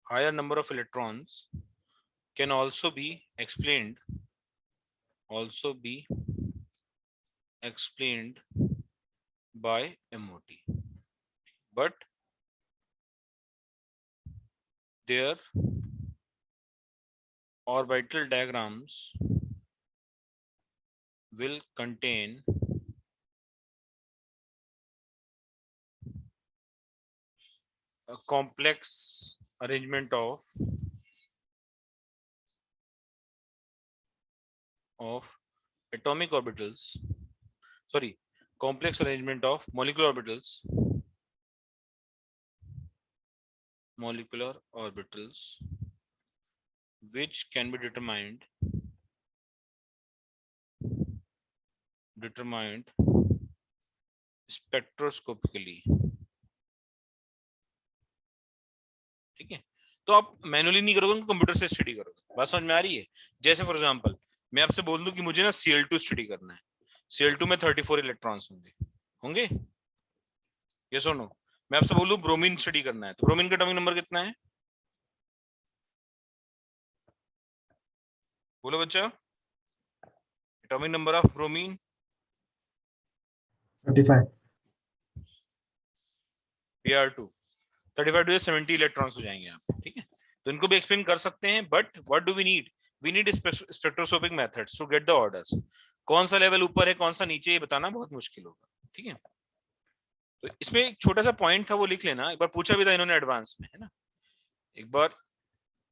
higher number of electrons can also be explained by MOT, but their orbital diagrams will contain a complex arrangement of atomic orbitals, sorry, complex arrangement of molecular orbitals which can be determined spectroscopically. ठीक है, तो आप manually नहीं करोगे, computer से study करोगे। बात समझ में आ रही है? जैसे फॉर एग्जांपल मैं आपसे बोल दूं कि मुझे ना Cl2 स्टडी करना है, Cl2 में 34 इलेक्ट्रॉन्स होंगे यस और नो। मैं आपसे बोलूं ब्रोमीन स्टडी करना है, तो ब्रोमीन का एटॉमिक नंबर कितना है? बोलो बच्चा, atomic number of bromine 35 Br2, 35 to 70 electrons हो जाएंगे यहाँ पे, ठीक है। तो इनको भी एक्सप्लेन कर सकते हैं, but what do we need? We need spectroscopic methods to get the orders. कौन सा लेवल ऊपर है कौन सा नीचे, ये बताना बहुत मुश्किल होगा, ठीक है। तो इसमें एक छोटा सा पॉइंट था, वो लिख लेना। एक बार पूछा भी था इन्होंने एडवांस में, है ना, एक बार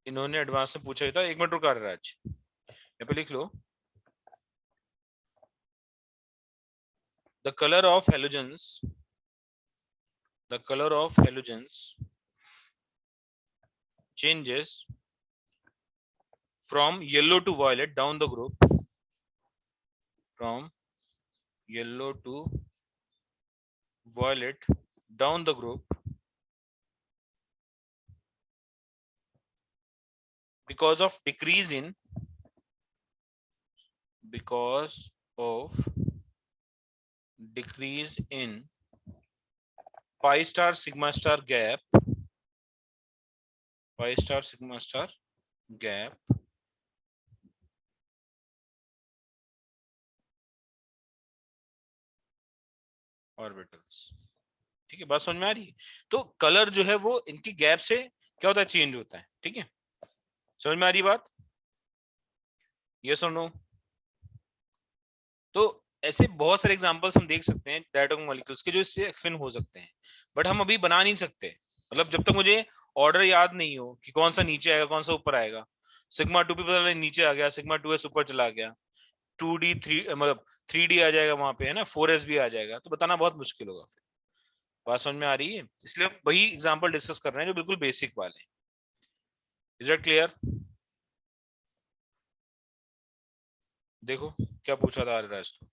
इन्होंने एडवांस में पूछा भी था। एक मिनट रुका राज, यहाँ पे लिख लो, the colour of halogens changes from yellow to violet down the group, from yellow to violet down the group because of decrease in pi star sigma star gap, pi star sigma star gap orbitals. ठीक है, बात समझ में आ रही है? तो colour जो है वो इनकी गैप से क्या होता है, चेंज होता है, ठीक है। समझ में आ रही बात? यस और नो? तो ऐसे बहुत सारे एग्जांपल्स हम देख सकते हैं डायटोमिक मॉलिक्यूल्स के जो इससे एक्सप्लेन हो सकते हैं, बट हम अभी बना नहीं सकते। मतलब जब तक मुझे ऑर्डर याद नहीं हो कि कौन सा नीचे आएगा कौन सा ऊपर आएगा, सिग्मा 2 पे पता लगे नीचे आ गया, सिग्मा 2s ऊपर चला गया, 2d 3 मतलब 3d आ जाएगा वहां पे, है ना, 4s भी आ जाएगा, तो बताना बहुत मुश्किल होगा फिर। बात समझ में आ रही है? इसलिए वही एग्जांपल डिस्कस कर रहे हैं जो बिल्कुल बेसिक वाले। Is it clear? देखो क्या पूछा था आज तो।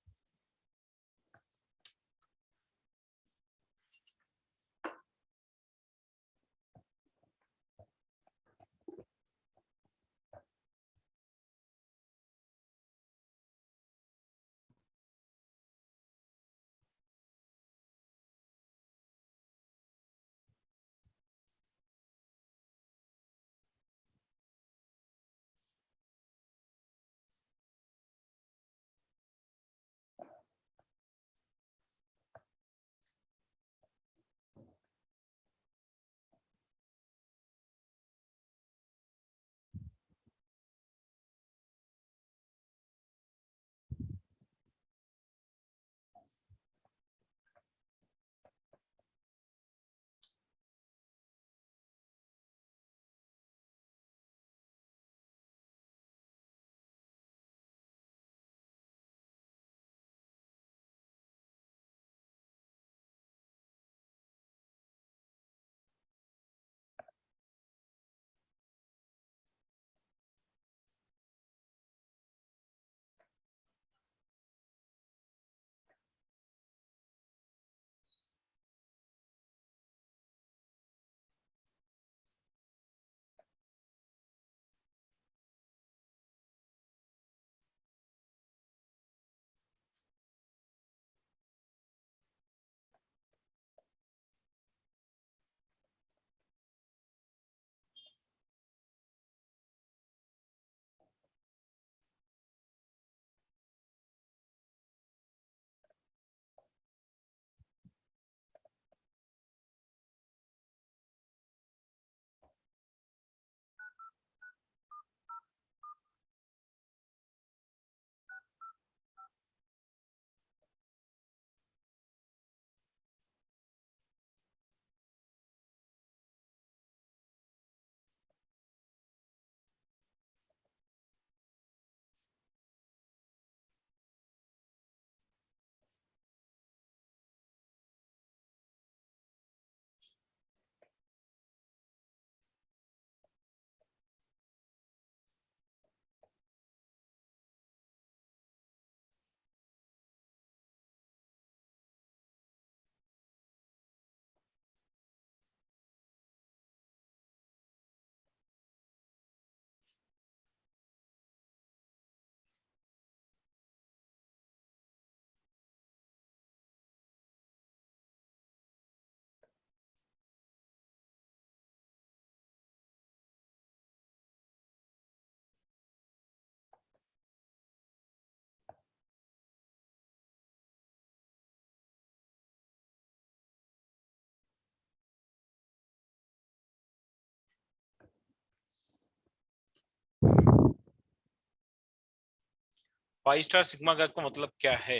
पाई स्टार सिग्मा गैप का मतलब क्या है?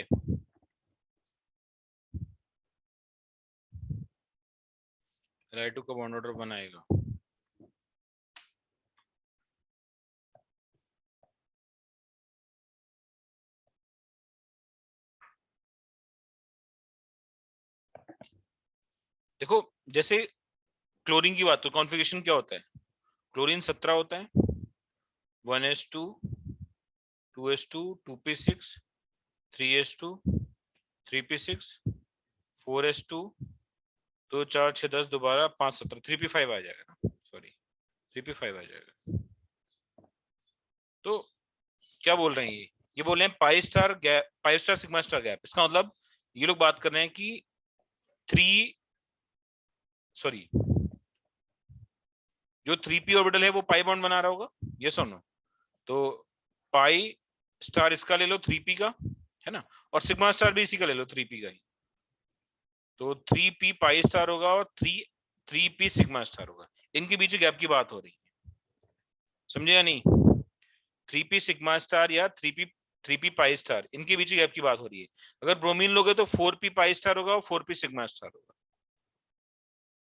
Li2 का बॉन्ड ऑर्डर बनाएगा। देखो जैसे क्लोरीन की बात, तो कॉन्फ़िगरेशन क्या होता है? क्लोरीन 17 होता है, 1s2 2s2 2p6 3s2 3p6 4s2 2 4 6 10 दोबारा 5 17 3p5 आ जाएगा ना, सॉरी 3p5 आ जाएगा। तो क्या बोल रहे हैं ये बोल रहे हैं pi star gap, pi star sigma star gap. इसका मतलब ये लोग बात कर रहे हैं कि 3 सॉरी जो 3p ऑर्बिटल है वो पाई बॉन्ड बना रहा होगा, ये सुनो। तो पाई स्टार इसका ले लो 3p का, है ना, और सिग्मा स्टार भी इसी का ले लो 3p का ही। तो 3p पाई स्टार होगा और 3p सिग्मा स्टार होगा। इनके बीच गैप की बात हो रही है, समझे या नहीं? 3p सिग्मा स्टार या 3p पाई स्टार, इनके बीच गैप की बात हो रही है। अगर ब्रोमीन लोगे तो 4p पाई स्टार होगा और 4p सिग्मा स्टार होगा।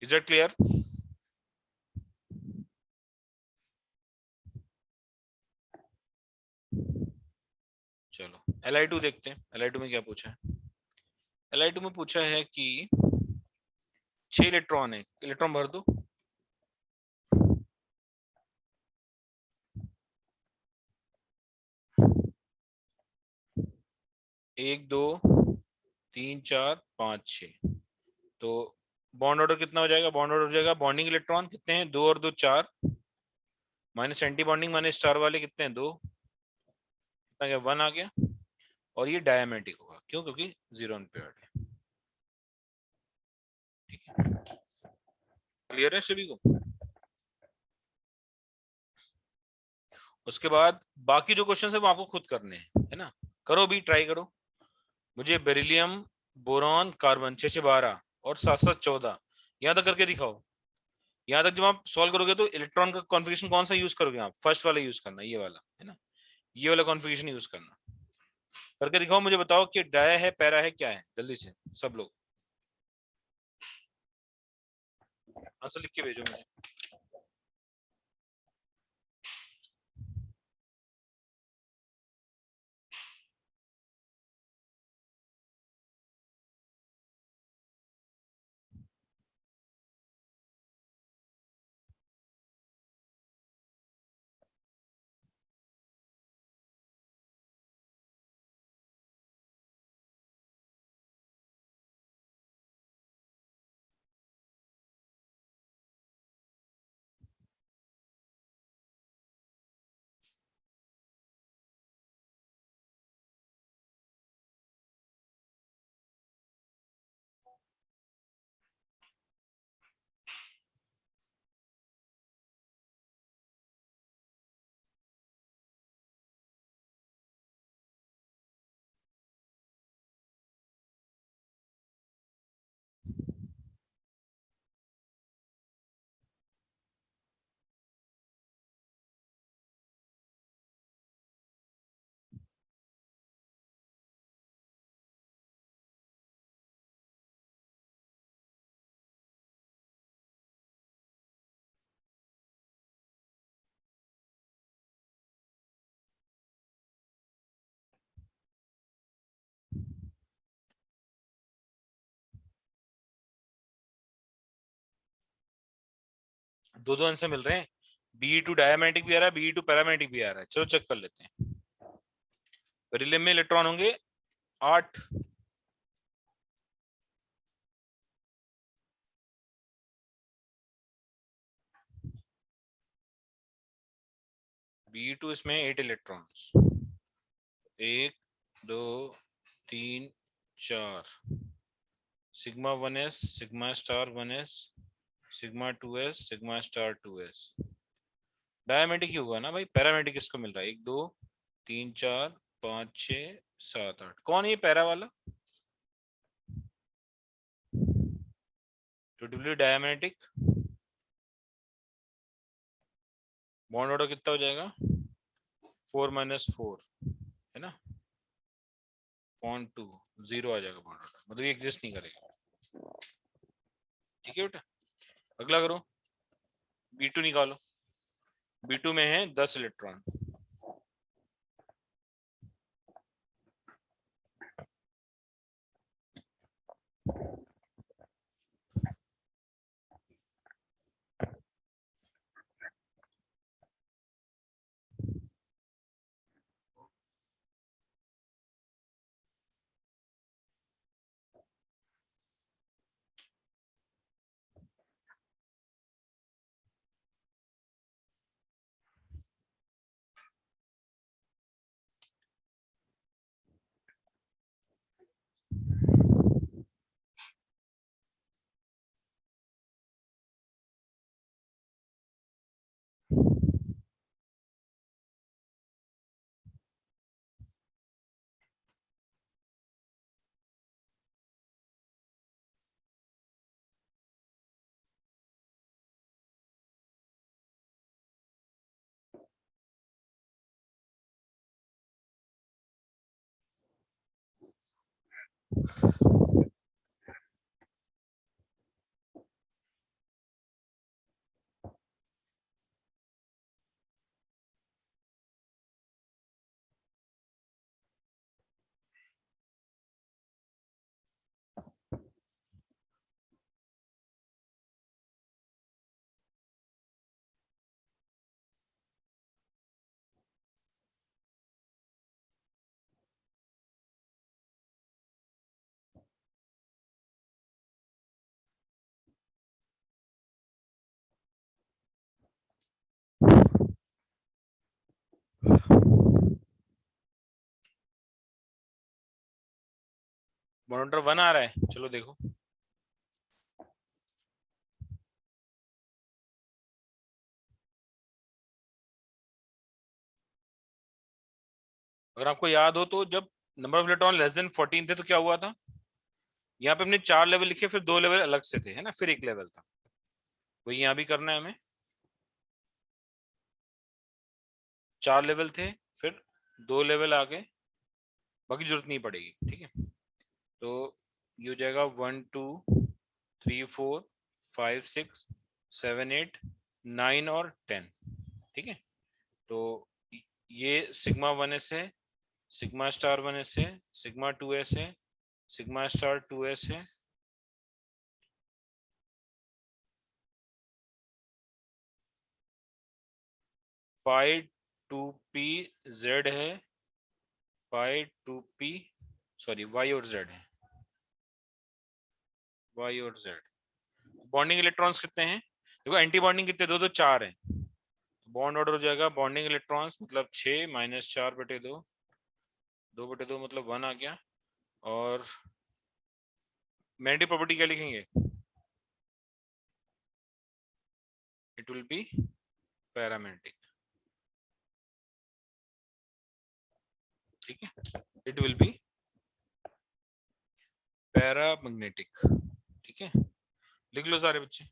Is that clear? चलो Li2 देखते हैं। Li2 में क्या पूछा है? Li2 में पूछा है कि 6 इलेक्ट्रॉन है, इलेक्ट्रॉन भर दो। एक दो तीन चार पाँच छः। तो बॉन्ड ऑर्डर कितना हो जाएगा? बॉन्ड ऑर्डर हो जाएगा, बॉन्डिंग इलेक्ट्रॉन कितने हैं? 2 और 2 4, minus anti bonding minus star वाले कितने हैं? 2, कितना गया? 1 आ गया। और ये डायमेटिक होगा, क्यों? क्योंकि 0 अनपेयर्ड है। ठीक है, क्लियर है सभी को? उसके बाद बाकी जो क्वेश्चन है वो आपको खुद करने हैं, है ना? करो भी, ट्राई करो। मुझे बेरिलियम बोरॉन कार्बन 6 6 12 और 7 7 14 यहाँ तक करके दिखाओ। यहाँ तक जब आप सॉल्व करोगे तो इलेक्ट्रॉन का कॉन्फ़िगरेशन कौन सा यूज करोगे आप? फर्स्ट वाला यूज करना, ये वाला, है ना, ये वाला कॉन्फ़िगरेशन यूज करना। करके दिखाओ, मुझे बताओ कि डाया है, पैरा है, क्या है? जल्दी से सब लोग आंसर लिख के भेजो मुझे। दो दो आंसर मिल रहे हैं। Be2 डायमैग्नेटिक भी आ रहा है, Be2 पैरामैग्नेटिक भी आ रहा है। चलो चेक कर लेते हैं। बेरिलियम में इलेक्ट्रॉन होंगे 8, Be2 इसमें 8 electrons, 1 2 3 4, sigma 1s sigma star 1s sigma 2s sigma star 2s। Diamagnetic ही होगा ना भाई, पैरामेटिक किसको मिल रहा है? 1 2 3 4 5 6 7 8। कौन है ये पैरा वाला? टोटली डायमेटिक। बॉन्ड ऑर्डर कितना हो जाएगा? 4 - 4, है ना? बॉन्ड 2 0 आ जाएगा बॉन्ड ऑर्डर, मतलब ये एग्जिस्ट नहीं करेगा। ठीक है बेटा, अगला करो, B2 निकालो। B2 में है 10 इलेक्ट्रॉन। बॉन्ड ऑर्डर 1 आ रहा है, चलो देखो। अगर आपको याद हो तो जब number of electron less than 14 थे तो क्या हुआ था, यहाँ पे हमने 4 लेवल लिखे, फिर 2 लेवल अलग से थे, है ना, फिर 1 लेवल था। वही यहाँ भी करना है हमें, 4 लेवल थे, फिर 2 लेवल आ गए, बाकी जरूरत नहीं पड़ेगी। ठीक है, तो ये हो जाएगा 1 2 3 4 5 6 7 8 9 और 10। ठीक है, तो ये सिग्मा 1s है, सिग्मा स्टार 1s है, सिग्मा 2s है, सिग्मा स्टार 2s है, पाई 2p z है, पाई 2p सॉरी y और z है, y और z। बॉन्डिंग इलेक्ट्रॉन्स कितने हैं देखो, एंटी बॉन्डिंग कितने, दो 4 है। बॉन्ड ऑर्डर हो जाएगा बॉन्डिंग इलेक्ट्रॉन्स मतलब 6 माइनस 4 बटे 2, 2 बटे 2 मतलब 1 आ गया। और मैग्नेटिक प्रॉपर्टी क्या लिखेंगे, इट विल बी पैरामैग्नेटिक। ठीक है, इट विल बी पैरामैग्नेटिक। ठीक है, लिख लो सारे बच्चे।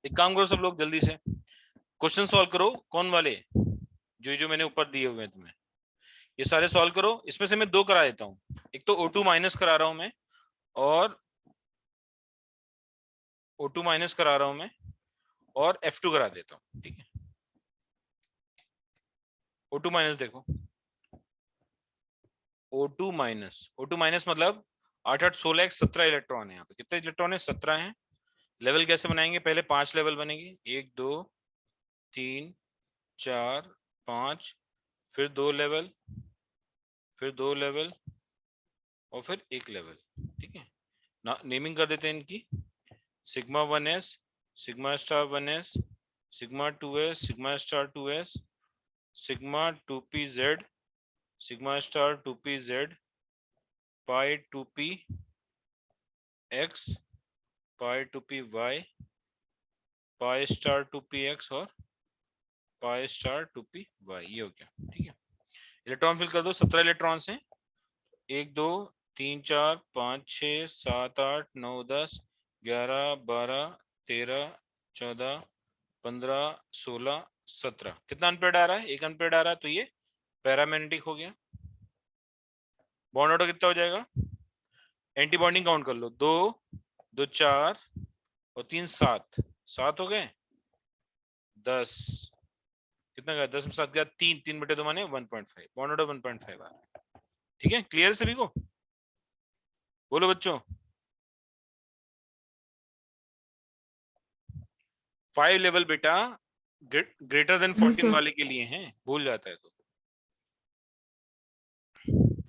एक काम करो सब लोग, जल्दी से क्वेश्चन सॉल्व करो। कौन वाले, जो जो मैंने ऊपर दिए हुए हैं तुम्हें, ये सारे सॉल्व करो। इसमें से मैं 2 करा देता हूँ, एक तो O2 माइनस करा रहा हूं मैं, और O2 माइनस करा रहा हूं मैं, और F2 करा देता हूँ। ठीक है, O2 माइनस देखो, O2 माइनस मतलब 8 8 16 एक 17 इलेक्ट्रॉन है। यहाँ पे कितने इलेक्ट्रॉन है, 17 है। लेवल कैसे बनाएंगे, पहले 5 लेवल बनेगी, 1 2 3 4 5, फिर 2 लेवल, फिर 2 लेवल और फिर 1 लेवल, ठीक है ना। नेमिंग कर देते हैं इनकी, sigma 1s, sigma star 1s, sigma 2s, sigma star 2s, sigma 2pz, sigma star 2pz, पाई 2p x, पाई 2p y, pi star 2p x और पाई स्टार 2p y। ये हो गया, ठीक है। इलेक्ट्रॉन फिल कर दो, 17 इलेक्ट्रॉन्स हैं, 1 2 3 4 5 6 7 8 9 10 11 12 13 14 15 16 17। कितना अनपेड आ रहा है? एक अनपेड आ रहा है, तो ये पैरामैग्नेटिक हो गया। बॉन्ड ऑर्डर कितना हो जाएगा? एंटी बॉन्डिंग काउंट कर लो, 2 2 4 और 3 7, 7 हो गए, 10। कितना गया? 10 में 7 गया 3, 3 बटे 2 माने 1.5, बॉन्ड ऑर्डर 1.5 आ रहा है, ठीक है। क्लियर सभी को? बोलो बच्चों। 5 लेवल बेटा ग्रेटर देन 14 सर। वाले के लिए हैं, भूल जाता है तो।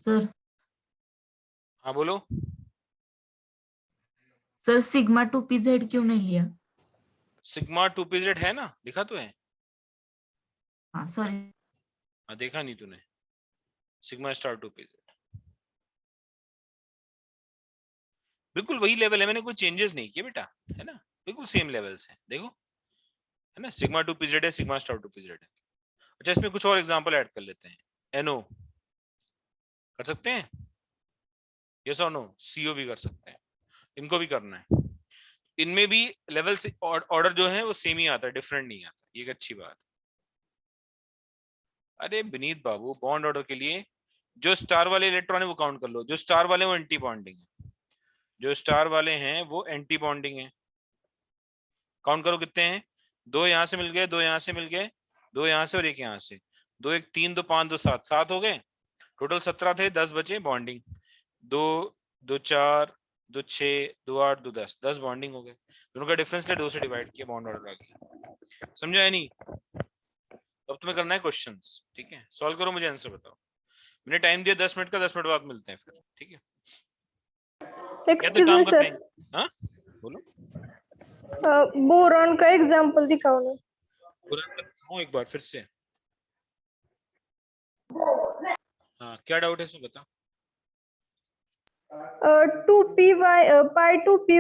सर हाँ बोलो। सर सिग्मा 2pz क्यों नहीं लिया? सिग्मा 2pz है ना, लिखा तो है। हाँ सॉरी। हाँ देखा नहीं तूने, सिग्मा स्टार 2pz बिल्कुल वही लेवल है, मैंने कोई चेंजेस नहीं किए बेटा, है ना, बिल्कुल सेम लेवल्स हैं, देखो, है ना। सिग्मा 2pz है, सिग्मा स्टार 2pz है। अच्छा इसमें कुछ और एग्जांपल ऐड कर लेते हैं। NO कर सकते हैं, यस और नो? CO भी कर सकते हैं, इनको भी करना है। इनमें भी लेवल से ऑर्डर जो है वो सेम ही आता है, डिफरेंट नहीं आता, ये एक अच्छी बात। अरे विनीत बाबू, बॉन्ड ऑर्डर के लिए जो स्टार वाले इलेक्ट्रॉन है वो काउंट कर लो, जो स्टार वाले वो एंटी बॉन्डिंग है, जो स्टार वाले हैं वो एंटी बॉन्डिंग है। काउंट करो कितने हैं, 2 यहां से मिल गए, 2 यहां से मिल गए, 2 यहां से और 1 यहां से, 2 1 3 2 5 2 7, 7 हो गए, टोटल 17 थे, 10 बचे बॉन्डिंग, 2 2 4 2 6 2 8 2 10, 10 बॉन्डिंग हो गए। दोनों का डिफरेंस ले 2 से डिवाइड किया, बॉन्ड ऑर्डर आ गया। समझा है नहीं? अब तुम्हें करना है क्वेश्चंस, ठीक है, सॉल्व करो, मुझे आंसर बताओ। मैंने टाइम दिया 10 मिनट का, 10 मिनट बाद मिलते हैं फिर, ठीक है। या तो एक्सक्यूज काम मी करते सर, हैं, हाँ बोलो। बोरॉन का एग्जांपल दिखाओ ना। हूँ एक बार फिर से, हाँ क्या डाउट है इसमें बता। 2py पाई 2py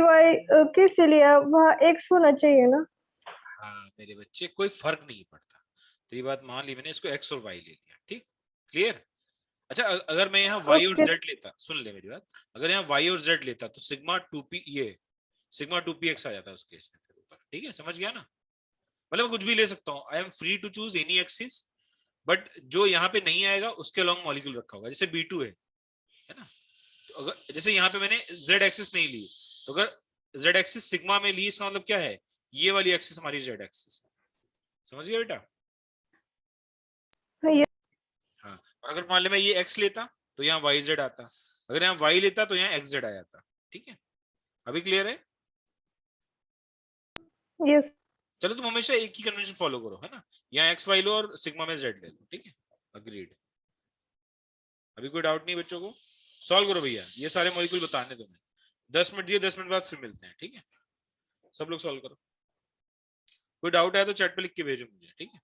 कैसे लिया? वहाँ x होना चाहिए ना। हाँ मेरे बच्चे, कोई फर्क नहीं पड़ता, तो ये बात मान ली मैंने, इसको x और y ले लिया, ठीक, क्लियर। अच्छा अगर मैं यहाँ y और ओके। z लेता, सुन ले मेरी बात, अगर यहाँ y और z लेता तो सिग्मा 2p, ये सिग्मा 2px आ जाता है उस केस में फिर ऊपर, ठीक है, समझ गया ना। मतलब कुछ भी ले सकता हूँ, I am free to choose any axis, but जो यहाँ पे नहीं आएगा उसके लॉन्ग मॉलिक्यूल रखा होगा, जैसे B2 है ना। तो अगर जैसे यहाँ पे मैंने z एक्सिस नहीं ली, तो अगर z एक्सिस सिग्मा में ली, इसका मतलब क्या है, ये वाली एक्सिस हमारी z एक्सिस, समझ गया बेटा। ये हाँ, और अगर मान ले मैं ये x लेता तो यहाँ yz आता, अगर यहाँ y लेता तो यहाँ xz आ जाता, ठीक है। अभी क्लियर है? यस। चलो तुम हमेशा एक ही कन्वेंशन फॉलो करो, है ना, यहाँ x y लो और सिग्मा में z ले लो, ठीक है, अग्रीड। अभी कोई डाउट नहीं बच्चों को? सॉल्व करो भैया, ये सारे मॉलिक्यूल बताने तुम्हें, 10 मिनट दिए, 10 मिनट बाद फिर मिलते हैं, ठीक है। सब लोग सॉल्व करो, कोई डाउट है तो चैट पे लिख के भेजो मुझे, ठीक है।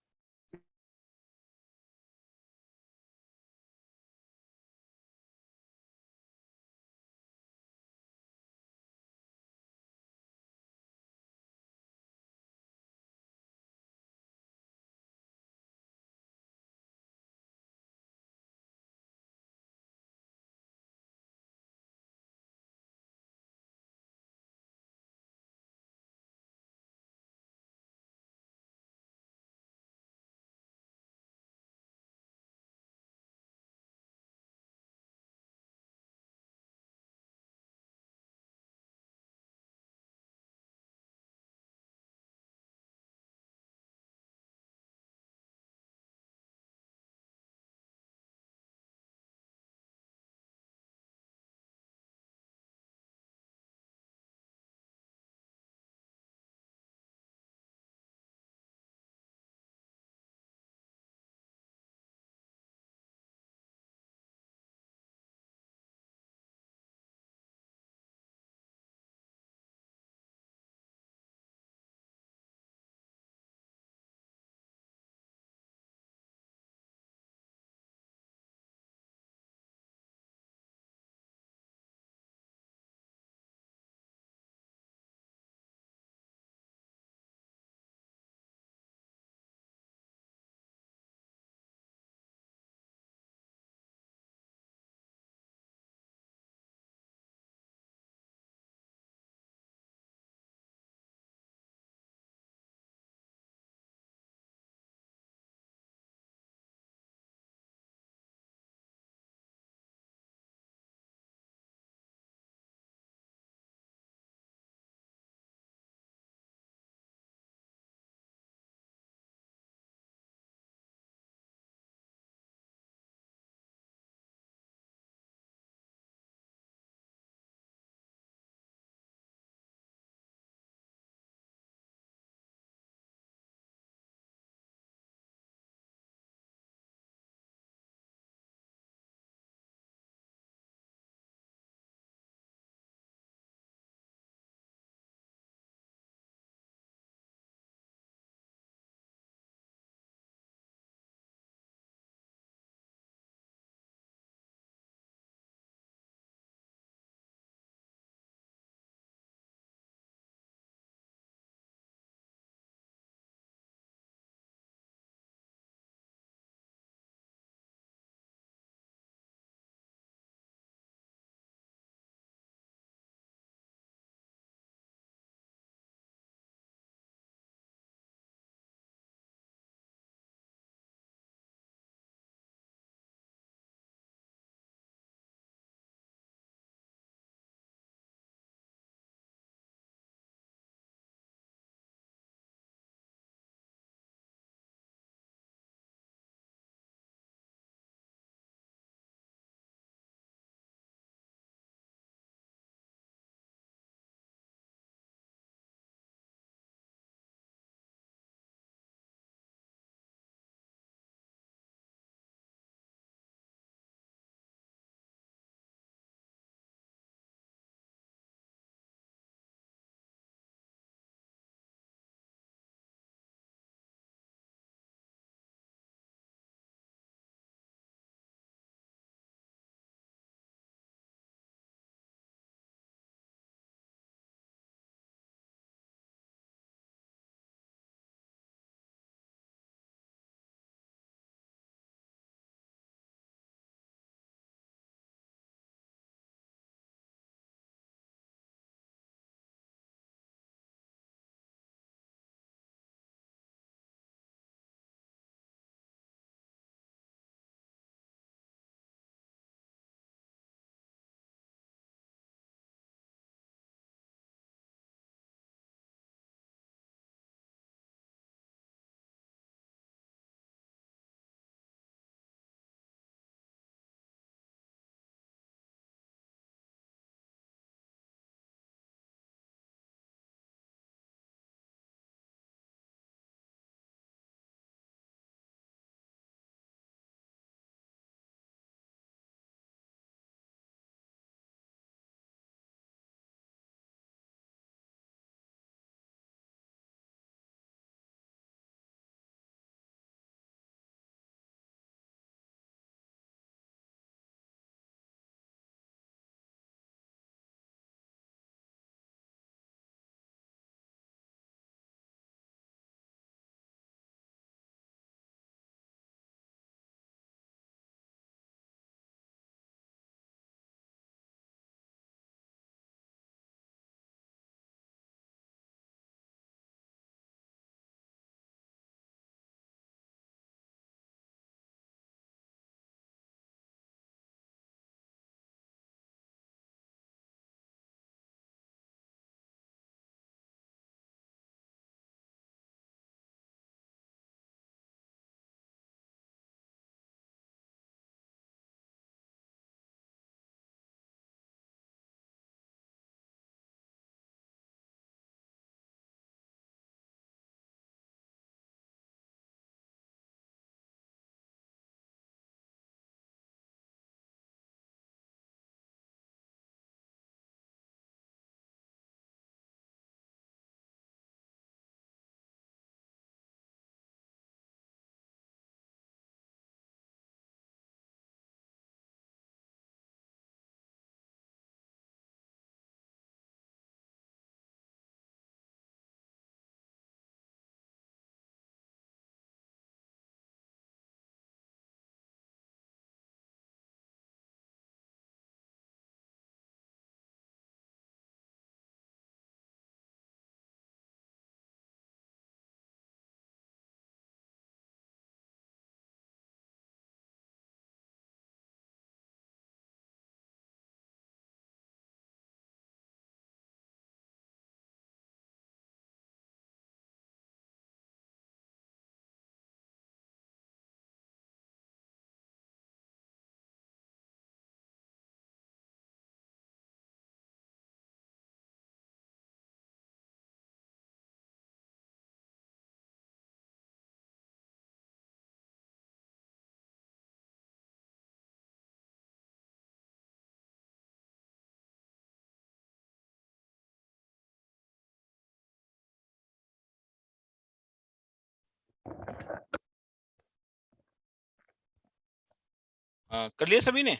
कर लिया सभी ने?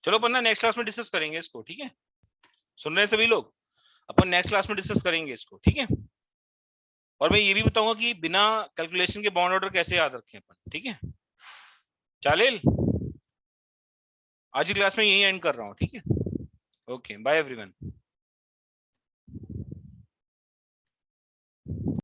चलो अपन ना नेक्स्ट क्लास में डिस्कस करेंगे इसको, ठीक है? सुन रहे हैं सभी लोग? अपन नेक्स्ट क्लास में डिस्कस करेंगे इसको, ठीक है? और मैं ये भी बताऊंगा कि बिना कैलकुलेशन के बाउंड ऑर्डर कैसे याद रखें अपन, ठीक है? चालेल, आज की क्लास में यही एंड कर रहा हूँ, ठीक है? Okay, bye everyone.